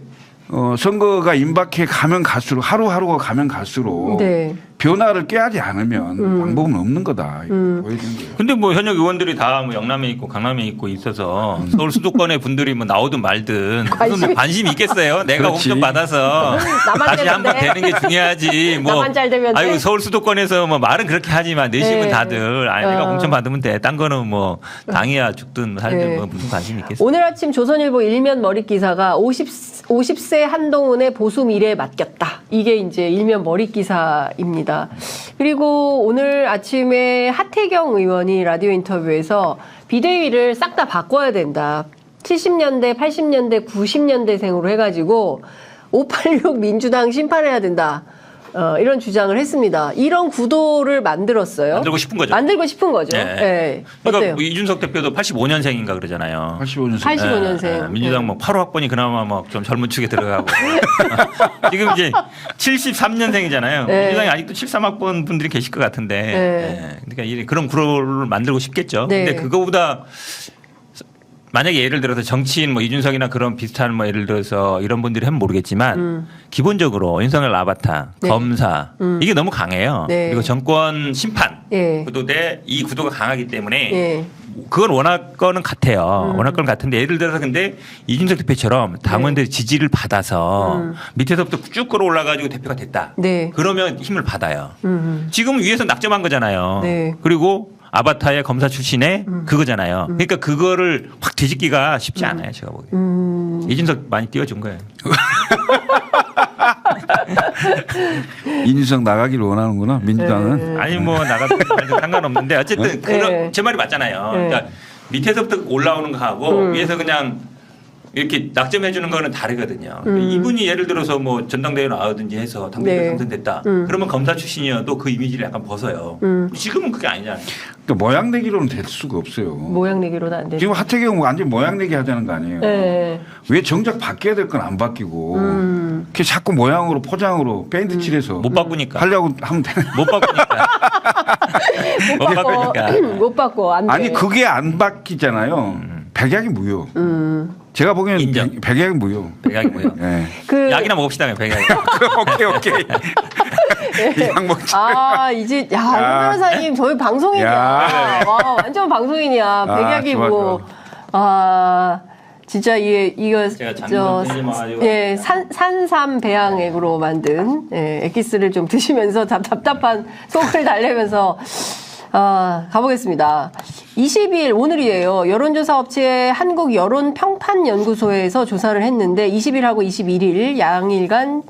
선거가 임박해 가면 갈수록 하루하루가 가면 갈수록 네. 변화를 꾀하지 않으면 방법은 없는 거다. 보여지는 거예요. 근데 뭐 현역 의원들이 다 뭐 영남에 있고 강남에 있고 있어서 서울 수도권의 분들이 뭐 나오든 말든 무슨 뭐 관심이 있겠어요? 내가 그렇지. 공천 받아서 나만 다시 되면 한번 돼. 되는 게 중요하지. 뭐 나만 잘 되면 돼. 아이고 서울 수도권에서 뭐 말은 그렇게 하지만 내심은 네. 다들 아니 내가 어. 공천 받으면 돼. 딴 거는 뭐 당이야 죽든 살든 네. 뭐 무슨 관심이 있겠어? 오늘 아침 조선일보 일면 머릿 기사가 50세 한동훈의 보수 미래에 맡겼다. 이게 이제 일면 머릿 기사입니다. 있습니다. 그리고 오늘 아침에 하태경 의원이 라디오 인터뷰에서 비대위를 싹 다 바꿔야 된다. 70년대, 80년대, 90년대생으로 해가지고 586 민주당 심판해야 된다. 이런 주장을 했습니다. 이런 구도를 만들었어요. 만들고 싶은 거죠. 만들고 싶은 거죠. 네. 네. 그러니까 어때요? 뭐 이준석 대표도 85년생인가 그러잖아요. 85년생. 85년생. 민주당 뭐 8호 학번이 그나마 뭐 좀 젊은 축에 들어가고 지금 이제 73년생이잖아요. 네. 민주당이 아직도 73학번 분들이 계실 것 같은데 네. 그러니까 그런 구로를 만들고 싶겠죠. 네. 근데 그거보다 만약에 예를 들어서 정치인 뭐 이준석이나 그런 비슷한 뭐 예를 들어서 이런 분들이 하면 모르겠지만 기본적으로 윤석열 아바타, 네. 검사 이게 너무 강해요. 네. 그리고 정권 심판 예. 구도대 이 구도가 강하기 때문에 예. 그건 원할 거는 같아요. 원할 거는 같은데 예를 들어서 근데 이준석 대표처럼 당원들의 지지를 받아서 밑에서부터 쭉 끌어올라가지고 대표가 됐다. 네. 그러면 힘을 받아요. 지금 위에서 낙점한 거잖아요. 네. 그리고 아바타의 검사 출신의 그거잖아요. 그러니까 그거를 확 뒤집기가 쉽지 않아요. 제가 보기에. 이준석 많이 띄워준 거예요. 이준석 나가기를 원하는구나 민주당은. 아니 뭐 나가도 상관없는데 어쨌든 네. 제 말이 맞잖아요. 네. 그러니까 밑에서부터 올라오는 거하고 위에서 그냥 이렇게 낙점해 주는 거는 다르거든요. 근데 이분이 예를 들어서 뭐 전당대회 나오든지 해서 당대표 네. 당선됐다. 그러면 검사 출신이어도 그 이미지를 약간 벗어요. 지금은 그게 아니잖아요. 그러니까 모양 내기로는 될 수가 없어요. 모양 내기로는 안 되죠. 지금 하태경 완전 모양 내기 하자는 거 아니에요. 네. 왜 정작 바뀌어야 될 건 안 바뀌고 이렇게 자꾸 모양으로 포장으로 페인트 칠해서 못 바꾸니까. 하려고 하면 되는. 못 바꾸니까. 못 바꾸니까. 못 바꿔 안 돼. 아니 그게 안 바뀌잖아요. 백약이 무효. 제가 보기에는 인정. 백약이 무효. 백약이 뭐예요? 네. 그 약이나 먹읍시다. 그냥 백약이. 오케이. 이약 먹자. 아 이제 야 홍 변호사님 저희 방송인이야. 야. 와 완전 방송인이야. 백약이 좋아, 뭐 아. 진짜 이거 제가 장르 좀 와가지고. 예, 산삼 배양액으로 만든 엑기스를 좀 드시면서 답답한 속을 달래면서 가보겠습니다. 20일 오늘이에요. 여론조사 업체 한국 여론평판연구소에서 조사를 했는데 20일하고 21일 양일간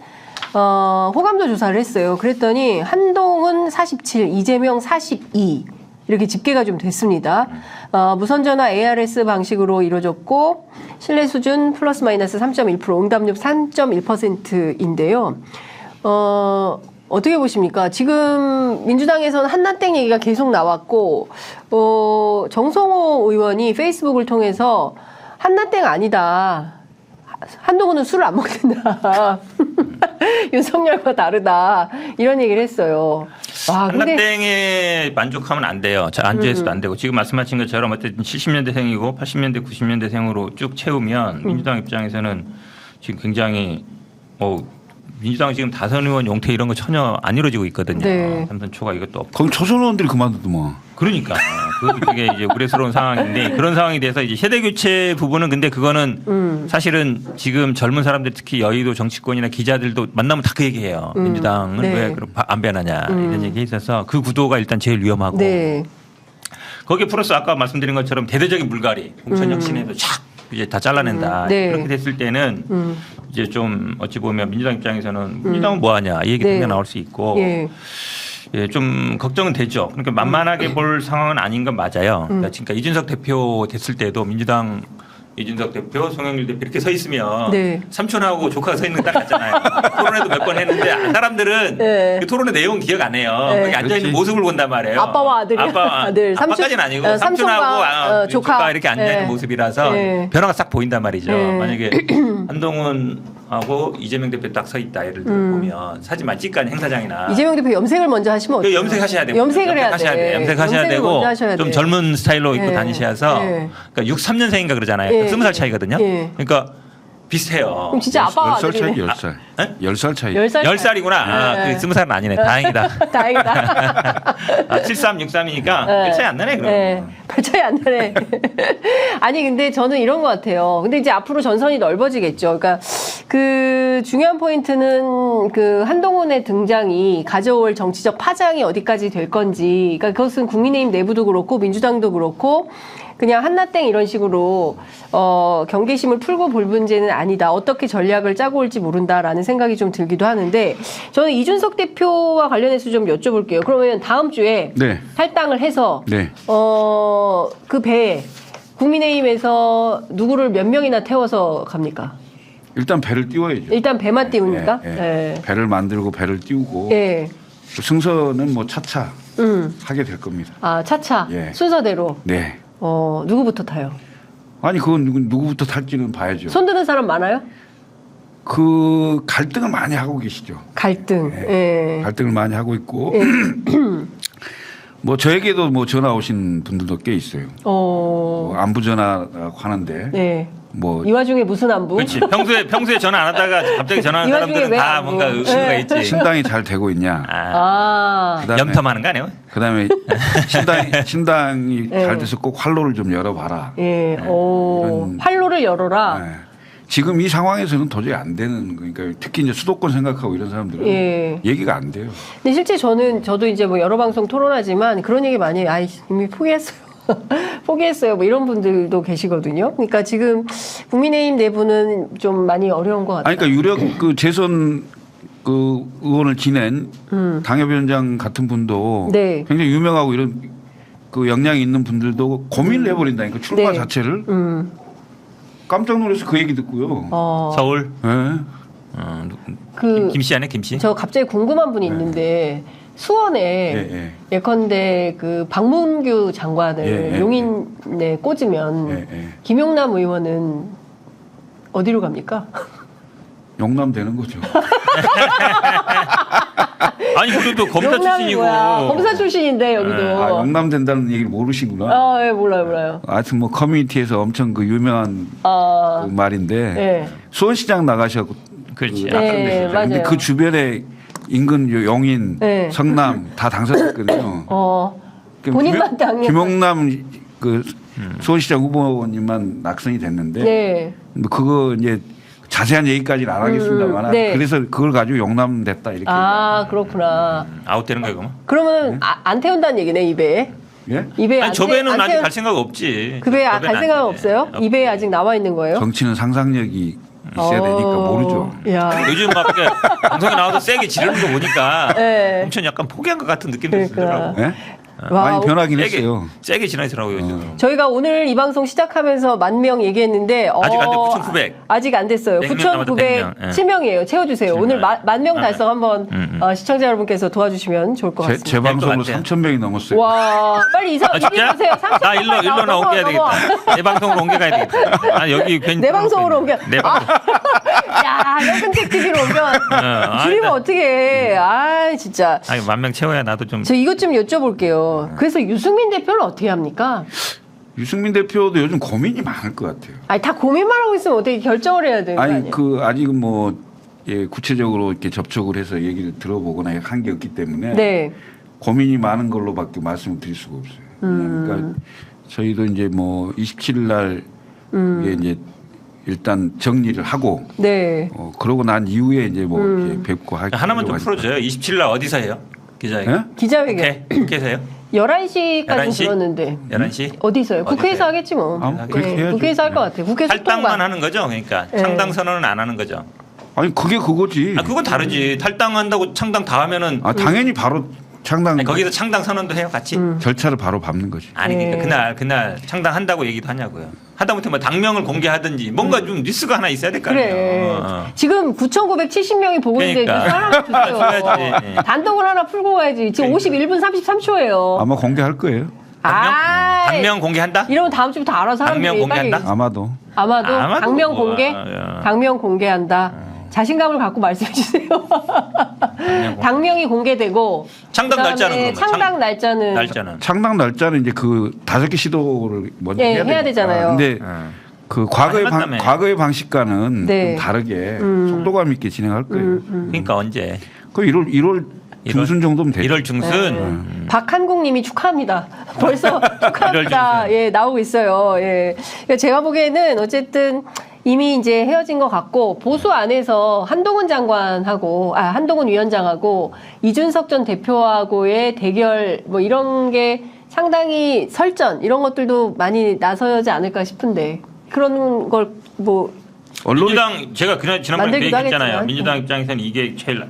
호감도 조사를 했어요. 그랬더니 한동훈 47, 이재명 42 이렇게 집계가 좀 됐습니다. 무선전화 ARS 방식으로 이루어졌고 신뢰 수준 플러스 마이너스 3.1%, 응답률 3.1%인데요. 어떻게 보십니까? 지금 민주당에서는 한나땡 얘기가 계속 나왔고 정성호 의원이 페이스북을 통해서 한나땡 아니다. 한동훈은 술을 안 먹는다. 윤석열과 다르다. 이런 얘기를 했어요. 와, 근데 한나땡에 만족하면 안 돼요. 안주해서도 안 되고 지금 말씀하신 것처럼 어쨌든 70년대생이고 80년대, 90년대생으로 쭉 채우면 민주당 입장에서는 지금 굉장히 민주당 지금 다선 의원 용퇴 이런 거 전혀 안 이루어지고 있거든요. 네. 삼선 초과 이것도 없고. 그럼 초선 의원들이 그만두더만. 그러니까 그것도 되게 이제 우려스러운 상황인데 그런 상황이 돼서 이제 세대 교체 부분은 근데 그거는 사실은 지금 젊은 사람들 특히 여의도 정치권이나 기자들도 만나면 다 그 얘기해요. 민주당은 네. 왜 안 변하냐 이런 얘기 있어서 그 구도가 일단 제일 위험하고 네. 거기에 플러스 아까 말씀드린 것처럼 대대적인 물갈이 공천혁신에도 쫙 이제 다 잘라낸다. 네. 그렇게 됐을 때는 이제 좀 어찌 보면 민주당 입장에서는 민주당은 뭐 하냐 이 얘기 네. 당장 나올 수 있고 예. 예, 좀 걱정은 되죠. 그러니까 만만하게 볼 상황은 아닌 건 맞아요. 그러니까 이준석 대표 됐을 때도 민주당 이준석 대표, 송영길 대표 이렇게 서 있으면 네. 삼촌하고 조카가 서 있는 거 딱 같잖아요. 토론회도 몇 번 했는데 사람들은 네. 그 토론회 내용 기억 안 해요. 네. 거기 앉아 있는 그렇지. 모습을 본단 말이에요. 아빠와 아들이요? 아들. 아빠까지는 아니고 삼촌과, 삼촌하고 조카. 조카 이렇게 앉아 있는 네. 모습이라서 네. 변화가 싹 보인단 말이죠. 네. 만약에 한동훈하고 이재명 대표 딱 서 있다 예를 들어 보면 사진만 찍간 행사장이나 이재명 대표 염색을 먼저 하시면 그 어때요? 염색하셔야 돼요. 염색을 해야 돼. 염색하셔야 되고 먼저 하셔야 좀 돼. 젊은 스타일로 입고 네. 다니셔서 네. 그러니까 63년생인가 그러잖아요. 네. 20살 차이거든요. 네. 그러니까 비슷해요. 그럼 진짜 아빠와 10살 차이, 아들이네. 10살. 네? 10살 차이. 10살 10살이구나. 아, 네. 그 20살은 아니네. 다행이다. 다행이다. 73, 63이니까 네. 별 차이 안 나네, 그럼. 네. 별 차이 안 나네. 아니, 근데 저는 이런 것 같아요. 근데 이제 앞으로 전선이 넓어지겠죠. 그러니까 그 중요한 포인트는 그 한동훈의 등장이 가져올 정치적 파장이 어디까지 될 건지. 그러니까 그것은 국민의힘 내부도 그렇고 민주당도 그렇고 그냥 한나땡 이런 식으로 경계심을 풀고 볼 문제는 아니다. 어떻게 전략을 짜고 올지 모른다라는 생각이 좀 들기도 하는데 저는 이준석 대표와 관련해서 좀 여쭤볼게요. 그러면 다음 주에 네. 탈당을 해서 네. 그 배에 국민의힘에서 누구를 몇 명이나 태워서 갑니까? 일단 배를 띄워야죠. 일단 배만 띄웁니까? 예, 예. 네. 배를 만들고 배를 띄우고 예. 승선은 뭐 차차 하게 될 겁니다. 아, 차차 예. 순서대로. 네. 누구부터 타요? 아니 그건 누구부터 탈지는 봐야죠. 손드는 사람 많아요? 그 갈등을 많이 하고 계시죠. 갈등. 예. 갈등을 많이 하고 있고 뭐 저에게도 뭐 전화 오신 분들도 꽤 있어요. 뭐 안부 전화 하는데 네. 뭐 이 와중에 무슨 안부? 그렇지. 평소에 전화 안 하다가 갑자기 전화하는 이 와중에 사람들은 왜 다 안 뭔가 보고. 의심가 네. 있지. 신당이 잘 되고 있냐. 그다음에 염탐하는 거 아니에요? 그다음에 신당이 네. 잘 돼서 꼭 활로를 좀 열어봐라. 예. 이런- 활로를 열어라. 네. 지금 이 상황에서는 도저히 안 되는 거니까 특히 이제 수도권 생각하고 이런 사람들은 예. 얘기가 안 돼요. 근데 실제 저도 이제 뭐 여러 방송 토론하지만 그런 얘기 많이 해요. 아이, 이미 포기했어요. 포기했어요. 뭐 이런 분들도 계시거든요. 그러니까 지금 국민의힘 내부는 좀 많이 어려운 것 같아요. 아니 그러니까 유력 그 재선 그 의원을 지낸 당협위원장 같은 분도 네. 굉장히 유명하고 이런 그 역량이 있는 분들도 고민을 해버린다니까 출마 네. 자체를 깜짝 놀라서 그 얘기 듣고요. 서울. 네. 김씨 아니야 김씨? 저 갑자기 궁금한 분이 있는데 수원에 예. 예컨대 그 박문규 장관을 예. 용인에 꽂으면 예. 김용남 의원은 어디로 갑니까? 용남 되는 거죠. 아니 그래도 검사 용남이 출신이고. 뭐야? 검사 출신인데 여기도. 아, 용남 된다는 얘기를 모르시구나. 예, 몰라요. 하여튼 뭐 커뮤니티에서 엄청 그 유명한 그 말인데 예. 수원시장 나가셔고 그렇지. 네, 근데 맞아요. 그 주변에 인근 용인, 네. 성남 다 당선됐거든요. 본인만 당연. 김용남 그 수원시장 후보님만 낙선이 됐는데 네. 뭐 그거 이제 자세한 얘기까지는 안 하겠습니다만 네. 그래서 그걸 가지고 용남 됐다 이렇게. 아, 그렇구나. 아웃되는 거야 그러면? 그러면 안 태운다는 얘기네, 입에. 예? 입에 아니 저 배는 아직 갈 생각 없지. 그 배에 저 갈 배는 생각은 안 돼. 없어요? 입에 아직 나와 있는 거예요? 정치는 상상력이 있어야 되니까 모르죠. 야. 요즘 막 방송에 나와서 세게 지르는 거 보니까 네. 엄청 약간 포기한 것 같은 느낌도 그러니까. 들더라고. 예? 와, 많이 변하긴 했어요. 세게 지나더라고요. 요즘. 저희가 오늘 이 방송 시작하면서 10,000명 얘기했는데 아직 안 돼, 9,900. 아직 안 됐어요. 100명 남았다, 100명. 예. 9,907명이에요. 채워주세요. 오늘 10,000명 달성 한번 시청자 여러분께서 도와주시면 좋을 것 같습니다. 제 방송으로 될 것 3,000명이 넘었어요. 와, 빨리 이사 아, 진짜? 보세요. 나 일로 옮겨야 되겠다. 내 방송으로 옮겨가야 되겠다. 아 여기 괜히 내 방송으로 옮겨. 내 방송. 야, 현근택 TV로 옮겨. 아니, 줄이면 어떻게 해. 아, 진짜. 아니 10,000명 채워야 나도 좀. 저 이것 좀 여쭤볼게요. 그래서 유승민 대표를 어떻게 합니까? 유승민 대표도 요즘 고민이 많을 것 같아요. 아니, 다 고민만 하고 있으면 어떻게 결정을 해야 되는 거 아니 아니에요? 그 아직은 뭐 예, 구체적으로 이렇게 접촉을 해서 얘기를 들어보거나 한 게 없기 때문에 네. 고민이 많은 걸로밖에 말씀을 드릴 수가 없어요. 그러니까 저희도 이제 뭐 27일 날 이게 이제 일단 정리를 하고 네. 그러고 난 이후에 이제 뭐 이렇게 뵙고 하기 하나만 좀 풀어줘요. 27일 날 어디서 해요? 기자회견. 예? 기자회견. 국회에서 해요? 11시까지 11시? 들었는데. 11시? 어디서요? 국회에서 어디서요? 하겠지 뭐. 아, 그렇게 해야죠. 국회에서 할 것 같아요. 국회 탈당만 소통관. 하는 거죠. 그러니까 네. 창당 선언은 안 하는 거죠. 아니 그게 그거지. 아 그건 다르지. 탈당한다고 창당 다 하면은 당연히 바로 창당 아니, 거기서 창당 선언도 해요 같이. 절차를 바로 밟는 거지. 아니 네. 그러니까 그날 창당한다고 얘기도 하냐고요. 하다못해 뭐 당명을 공개하든지 뭔가 좀 뉴스가 하나 있어야 될 거 아니에요. 그래. 지금 9,970명이 보고 있는데 그러니까. 뉴스 하나 주세요. 줘야지. 단독을 하나 풀고 가야지. 지금 그러니까. 51분 33초예요. 아마 공개할 거예요. 당명 공개한다? 이러면 다음 주부터 알아서 사람들이 당명 공개한다? 빨리. 아마도. 아마도 당명 뭐, 공개? 야. 당명 공개한다. 자신감을 갖고 말씀해 주세요. 당명이 공개되고 창당 그다음에 날짜는 그러면 창당 날짜는 날짜는 창당 날짜는 이제 그 5개 시도를 먼저 예, 해야, 해야 되잖아요. 근데 그 과거의 해봤다며. 과거의 방식과는 네. 좀 다르게 속도감 있게 진행할 거예요. 그러니까 언제? 그 1월 중순 정도면 되죠. 1월 중순. 박한국님이 축하합니다. 벌써 축하합니다. 중순. 예, 나오고 있어요. 예, 그러니까 제가 보기에는 어쨌든 이미 이제 헤어진 것 같고 보수 안에서 한동훈 장관하고 한동훈 위원장하고 이준석 전 대표하고의 대결 뭐 이런 게 상당히 설전 이런 것들도 많이 나서지 않을까 싶은데 그런 걸 뭐 언론이 민주당 제가 지난번에 그 만들기도 얘기했잖아요. 하겠지만. 민주당 입장에서는 이게 제일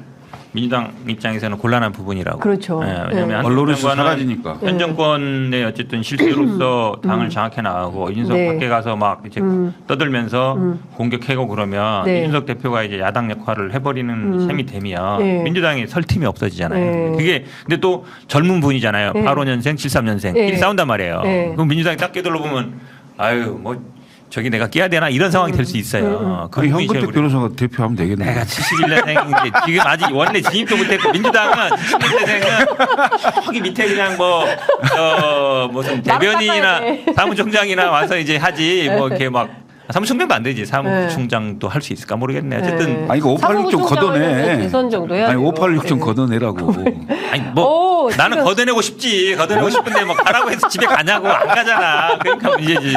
민주당 입장에서는 곤란한 부분이라고. 그렇죠. 왜냐하면 한 언론에서 정권은 사라지니까. 현 정권의 어쨌든 실세로서 당을 장악해 나가고 이준석 네. 밖에 가서 막 이제 떠들면서 공격하고 그러면 네. 이준석 대표가 이제 야당 역할을 해버리는 셈이 되면 네. 민주당이 설 틈이 없어지잖아요. 네. 그게 근데 또 젊은 분이잖아요. 네. 85년생, 73년생 네. 끼리 싸운단 말이에요. 네. 그럼 민주당이 딱 깨들어 보면 아유 뭐 저기 내가 끼야 되나 이런 상황이 될 수 있어요. 그럼 부분이 제일 현근택 변호사가 대표하면 되겠네. 내가 71년생인데 지금 아직 원래 진입도 못했고 민주당은 71년생은 저기 밑에 그냥 무슨 대변인이나 깎아야 돼. 사무총장이나 와서 이제 하지 뭐 이렇게 막 사무총장도 안 되지 사무총장도 할 수 있을까 모르겠네. 어쨌든 아니 이거 586 좀 걷어내. 대선 정도 해야 아니 돼요. 586 좀 네. 걷어내라고. 아니 뭐 오, 나는 지금- 걷어내고 싶지 걷어내고 싶은데 뭐 가라고 해서 집에 가냐고 안 가잖아. 그러니까 문제지.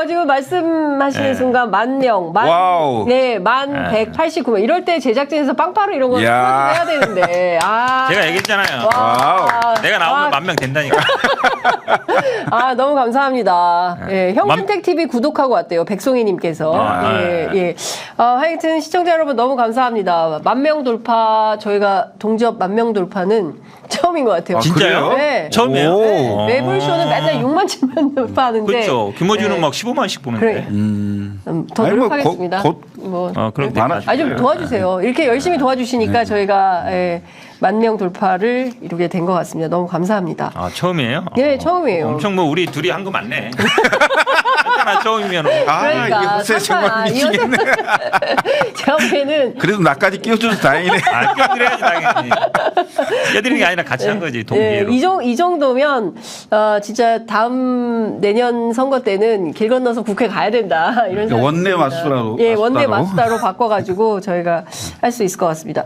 지금 말씀하시는 네. 순간 와우. 만 189명. 이럴 때 제작진에서 빵빠르 이런 거 야. 해야 되는데. 제가 얘기했잖아요. 와우. 내가 나오면 10,000명 된다니까. 너무 감사합니다. 예, 형준택 TV 구독하고 왔대요. 백송이님께서. 예. 하여튼 시청자 여러분 너무 감사합니다. 10,000명 돌파, 저희가 동접 10,000명 돌파는 처음인 것 같아요. 진짜요? 네. 처음이에요? 오. 네, 매불쇼는 맨날 6만 7만 돌파하는데. 그렇죠. 김어준은 네. 막 15만씩 보는데. 그래. 더 아니, 뭐 노력하겠습니다. 곧 그럼 많아. 좀 도와주세요. 이렇게 열심히 도와주시니까 저희가 10,000명 돌파를 이루게 된 것 같습니다. 너무 감사합니다. 처음이에요? 네, 처음이에요. 엄청 뭐 우리 둘이 한 거 맞네. 하나 처음이면. 그러니까 이게 요새 정말 설마 미치겠네. 제가 보기에는 그래도 나까지 끼워줘서 다행이네. 끼어드려야지 당연히. 끼어드리는 게 아니라 같이 한 거지 동기로. 이 정도면 진짜 다음 내년 선거 때는 길 건너서 국회 가야 된다 이런 생각이 원내 듭니다. 마수다로. 예, 원내 마수다로 바꿔가지고 저희가 할 수 있을 것 같습니다.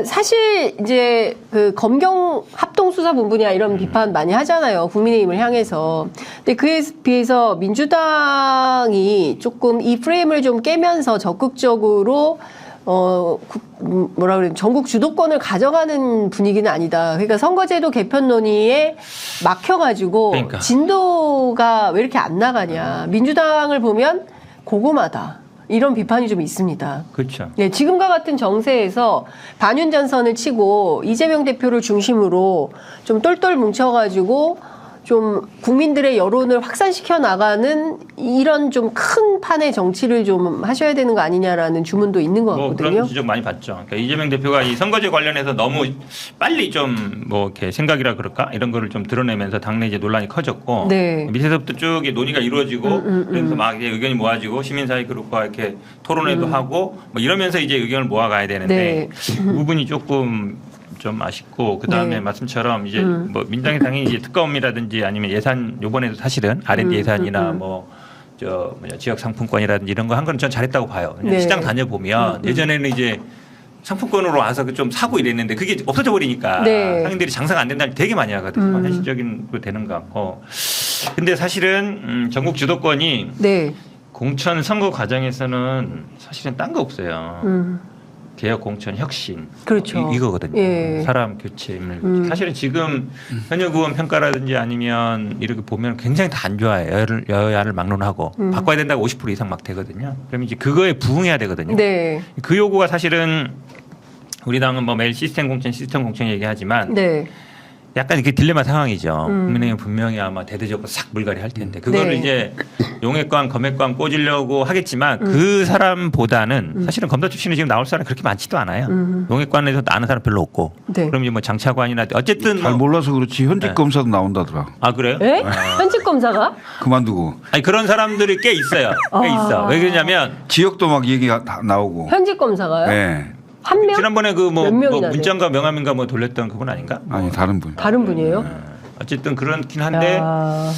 사실 이제 검경 합동수사본부냐 이런 비판 많이 하잖아요. 국민의힘을 향해서. 근데 그에 비해서 민주당이 조금 이 프레임을 좀 깨면서 적극적으로 전국 주도권을 가져가는 분위기는 아니다. 그러니까 선거제도 개편 논의에 막혀가지고 그러니까. 진도가 왜 이렇게 안 나가냐. 민주당을 보면 고구마다. 이런 비판이 좀 있습니다. 그렇죠. 네, 지금과 같은 정세에서 반윤전선을 치고 이재명 대표를 중심으로 좀 똘똘 뭉쳐가지고 좀 국민들의 여론을 확산시켜 나가는 이런 좀 큰 판의 정치를 좀 하셔야 되는 거 아니냐라는 주문도 있는 것 뭐 같거든요. 그런 지적 많이 봤죠. 그러니까 이재명 대표가 이 선거제 관련해서 너무 빨리 좀 뭐 이렇게 생각이라 그럴까 이런 거를 좀 드러내면서 당내 이제 논란이 커졌고 네. 밑에서부터 쭉 논의가 이루어지고 그래서 막 이제 의견이 모아지고 시민사회 그룹과 이렇게 토론회도 하고 뭐 이러면서 이제 의견을 모아가야 되는데 그 부분이 조금 좀 아쉽고 그다음에 네. 말씀처럼 이제 뭐 민주당이 당연히 이제 특검이라든지 아니면 예산 요번에도 사실은 R&D 예산이나 지역 상품권이라든지 이런 거 한 거는 전 잘했다고 봐요. 그냥 네. 시장 다녀보면 예전에는 이제 상품권으로 와서 좀 사고 이랬는데 그게 없어져 버리니까 네. 상인들이 장사가 안 된다는 되게 많이 하거든요. 현실적인 거 되는 것 같고. 근데 사실은 전국 주도권이 네. 공천 선거 과정에서는 사실은 딴 거 없어요. 개혁, 공천, 혁신. 그렇죠. 이거거든요. 예. 사람 교체, 인물 교체. 사실은 지금 현역 의원 평가라든지 아니면 이렇게 보면 굉장히 다 안 좋아해요. 여야를 막론하고 바꿔야 된다고 50% 이상 막 되거든요. 그럼 이제 그거에 부응해야 되거든요. 네. 그 요구가 사실은 우리 당은 뭐 매일 시스템 공천 얘기하지만 네. 약간 이렇게 딜레마 상황이죠. 국민의힘은 분명히 아마 대대적으로 싹 물갈이 할 텐데 그거를 네. 이제 용액관, 검액관 꽂으려고 하겠지만 그 사람보다는 사실은 검사 출신이 지금 나올 사람이 그렇게 많지도 않아요. 용액관에서 아는 사람 별로 없고. 네. 그럼 이제 뭐 장차관이나 어쨌든 잘 뭐 몰라서 그렇지 현직 검사도 나온다더라. 아 그래요? 예? 현직 검사가? 그만두고 아니 그런 사람들이 꽤 있어요. 꽤 있어. 왜 그러냐면 지역도 막 얘기가 다 나오고. 현직 검사가요? 네. 한 명? 지난번에 그 뭐 몇 명이나 문장가 명함인가 뭐 돌렸던 그분 아닌가? 아니 다른 분. 다른 분이에요? 어쨌든 그렇긴 한데 야.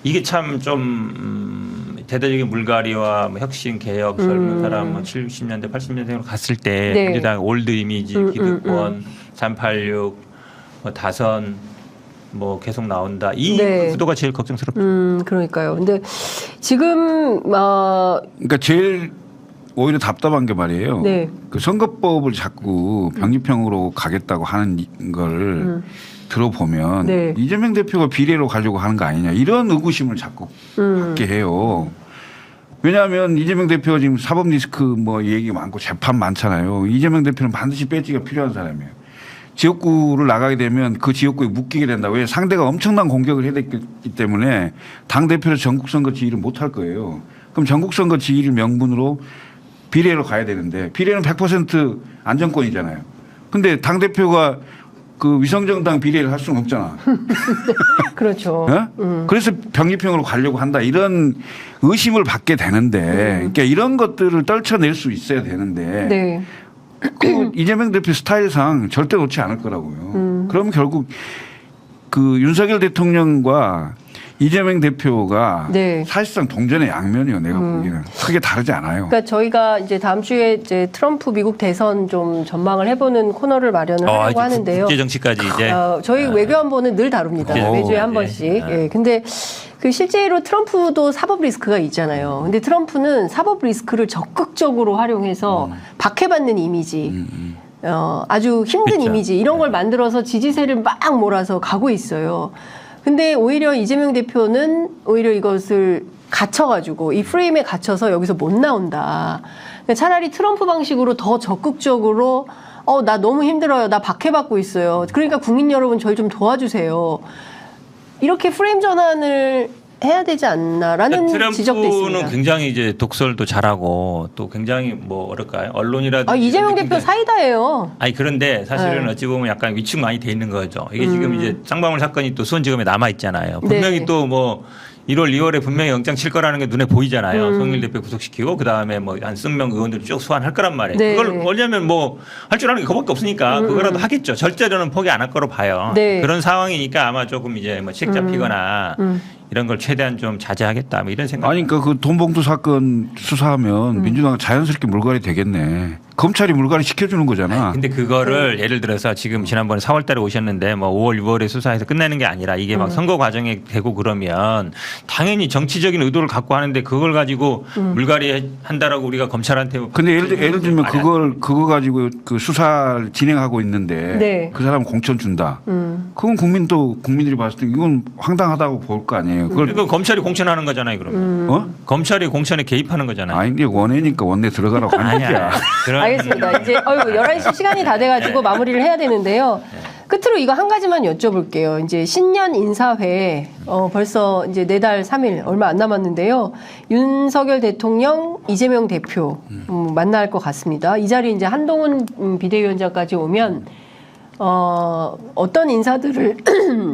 이게 참 좀 대대적인 물갈이와 뭐 혁신 개혁 젊은 사람 뭐 70년대 80년대로 갔을 때 네. 민주당 올드 이미지 기득권 386 뭐 다선 뭐 계속 나온다 이 네. 구도가 제일 걱정스럽죠. 그러니까요. 근데 지금 그러니까 제일 오히려 답답한 게 말이에요. 네. 그 선거법을 자꾸 병립형으로 가겠다고 하는 걸 들어보면 네. 이재명 대표가 비례로 가려고 하는 거 아니냐 이런 의구심을 자꾸 갖게 해요. 왜냐하면 이재명 대표가 지금 사법 리스크 뭐 얘기 많고 재판 많잖아요. 이재명 대표는 반드시 배지가 필요한 사람이에요. 지역구를 나가게 되면 그 지역구에 묶이게 된다. 왜 상대가 엄청난 공격을 해야 되기 때문에 당대표로 전국선거 지휘를 못할 거예요. 그럼 전국선거 지휘를 명분으로 비례로 가야 되는데 비례는 100% 안정권이잖아요. 근데 당대표가 그 위성정당 비례를 할 수는 없잖아. 그렇죠. 그래서 병립형으로 가려고 한다. 이런 의심을 받게 되는데 그러니까 이런 것들을 떨쳐낼 수 있어야 되는데 네. 그 이재명 대표 스타일상 절대 놓지 않을 거라고요. 그럼 결국 그 윤석열 대통령과 이재명 대표가 네. 사실상 동전의 양면이요. 내가 보기에는 크게 다르지 않아요. 그러니까 저희가 이제 다음 주에 이제 트럼프 미국 대선 좀 전망을 해보는 코너를 마련을 하려고 하는데요. 국제 정치까지 이제 저희 외교안보는 늘 다룹니다. 매주에 한 번씩. 예. 근데 그 실제로 트럼프도 사법 리스크가 있잖아요. 근데 트럼프는 사법 리스크를 적극적으로 활용해서 박해받는 이미지, 아주 힘든 그렇죠. 이미지 이런 걸 만들어서 지지세를 막 몰아서 가고 있어요. 근데 오히려 이재명 대표는 오히려 이것을 갇혀가지고 이 프레임에 갇혀서 여기서 못 나온다. 그러니까 차라리 트럼프 방식으로 더 적극적으로 나 너무 힘들어요. 나 박해받고 있어요. 그러니까 국민 여러분 저희 좀 도와주세요. 이렇게 프레임 전환을 해야 되지 않나라는 지적도 있습니다. 트럼프는 굉장히 이제 독설도 잘하고 또 굉장히 뭐 어떨까요? 언론이라든지 이재명 대표 사이다예요. 아니 그런데 사실은 네. 어찌 보면 약간 위축 많이 돼 있는 거죠. 이게 지금 이제 쌍방울 사건이 또 수원지검에 남아 있잖아요. 분명히 네. 또 뭐 1월, 2월에 분명히 영장 칠 거라는 게 눈에 보이잖아요. 송일 대표 구속시키고 그다음에 뭐 한 20명 의원들 쭉 소환할 거란 말이에요. 네. 그걸 뭐냐면 뭐 할 줄 아는 게 그거밖에 없으니까 그거라도 하겠죠. 절대로는 포기 안 할 거로 봐요. 네. 그런 상황이니까 아마 조금 이제 뭐 책 잡히거나 이런 걸 최대한 좀 자제하겠다 뭐 이런 생각. 아니 그러니까 그 돈봉투 사건 수사하면 민주당은 자연스럽게 물갈이 되겠네. 검찰이 물갈이 시켜주는 거잖아. 근데 그거를 예를 들어서 지금 지난번에 4월 달에 오셨는데 뭐 5월, 6월에 수사해서 끝내는 게 아니라 이게 막 선거 과정에 되고 그러면 당연히 정치적인 의도를 갖고 하는데 그걸 가지고 물갈이 한다라고 우리가 검찰한테 근데 예를 들면 그거 가지고 그 수사를 진행하고 있는데 네. 그 사람 공천 준다. 그건 국민들이 봤을 때 이건 황당하다고 볼 거 아니에요. 그걸 그러니까 검찰이 공천하는 거잖아요, 그러면. 검찰이 공천에 개입하는 거잖아요. 아니 이제 원회니까 원내 들어가라고 하는 거야. 알겠습니다. 이제 11시 시간이 다 돼가지고 마무리를 해야 되는데요. 끝으로 이거 한 가지만 여쭤볼게요. 이제 신년 인사회 벌써 이제 4달 3일 얼마 안 남았는데요. 윤석열 대통령, 이재명 대표 만날 것 같습니다. 이 자리에 이제 한동훈 비대위원장까지 오면 어떤 인사들을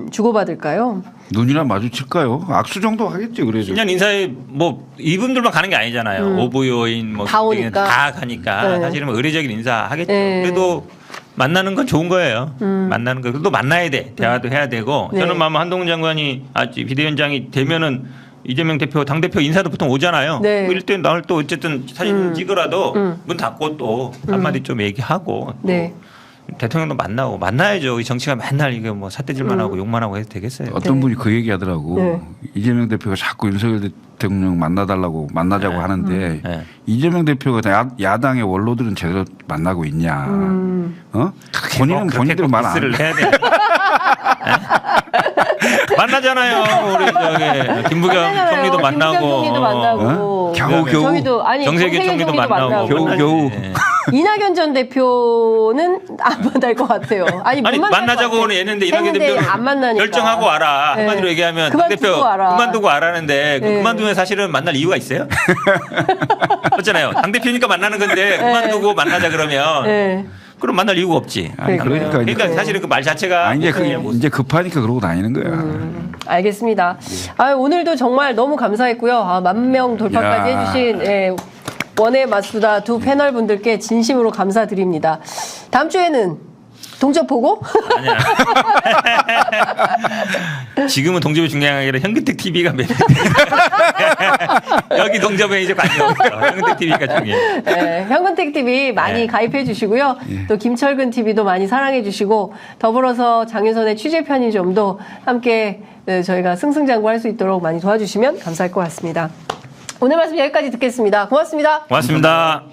주고받을까요? 눈이나 마주칠까요? 악수 정도 하겠지 그래도. 신년 인사에 뭐 이분들만 가는 게 아니잖아요. 오부요인 뭐 다 오니까. 다 가니까 네. 사실은 뭐 의례적인 인사 하겠죠. 네. 그래도 만나는 건 좋은 거예요. 만나는 거. 또 만나야 돼. 대화도 해야 되고. 네. 저는 아마 한동훈 장관이 비대위원장이 되면은 이재명 대표 당대표 인사도 보통 오잖아요. 네. 이럴 때 나올 또 어쨌든 사진 찍으라도 문 닫고 또 한마디 좀 얘기하고 또 네. 대통령도 만나고 만나야죠. 이 정치가 맨날 이게 뭐 삿대질만 하고 욕만 하고 해도 되겠어요. 어떤 네. 분이 그 얘기하더라고. 네. 이재명 대표가 자꾸 윤석열 대통령 만나자고 하는데 네. 이재명 대표가 야당의 원로들은 제대로 만나고 있냐? 본인들 말 안. 를 해야 돼. 만나잖아요. 우리 저기 김부겸 총리도 만나고. 총리도 만나고. 겨우. 저기도 아니 정세균 총리도 만나고. 겨우. 이낙연 전 대표는 안 만날 것 같아요. 아니 만나자고는 했는데 이낙연 대표는 안 만나니까. 결정하고 와라. 네. 한마디로 얘기하면 그만두고 대표 와라. 그만두고 와라는데 네. 그만두면 사실은 만날 이유가 있어요? 그렇잖아요. 당 대표니까 만나는 건데 그만두고 만나자 그러면 네. 그럼 만날 이유가 없지. 아니, 그러니까 사실은 그 말 자체가 이제 급하니까 그러고 다니는 거야. 알겠습니다. 오늘도 정말 너무 감사했고요. 10,000명 돌파까지 해주신 원의 맞수다 두 패널 분들께 진심으로 감사드립니다. 다음 주에는 동접 보고? 아니야. 지금은 동접이 중요한 게 아니라 현근택 TV가 매일 여기 동접에 이제 관심 없어. 현근택 TV가 중요해. 네, 현근택 TV 많이 가입해 주시고요. 또 김철근 TV도 많이 사랑해 주시고 더불어서 장윤선의 취재 편의점도 함께 저희가 승승장구할 수 있도록 많이 도와주시면 감사할 것 같습니다. 오늘 말씀 여기까지 듣겠습니다. 고맙습니다. 고맙습니다.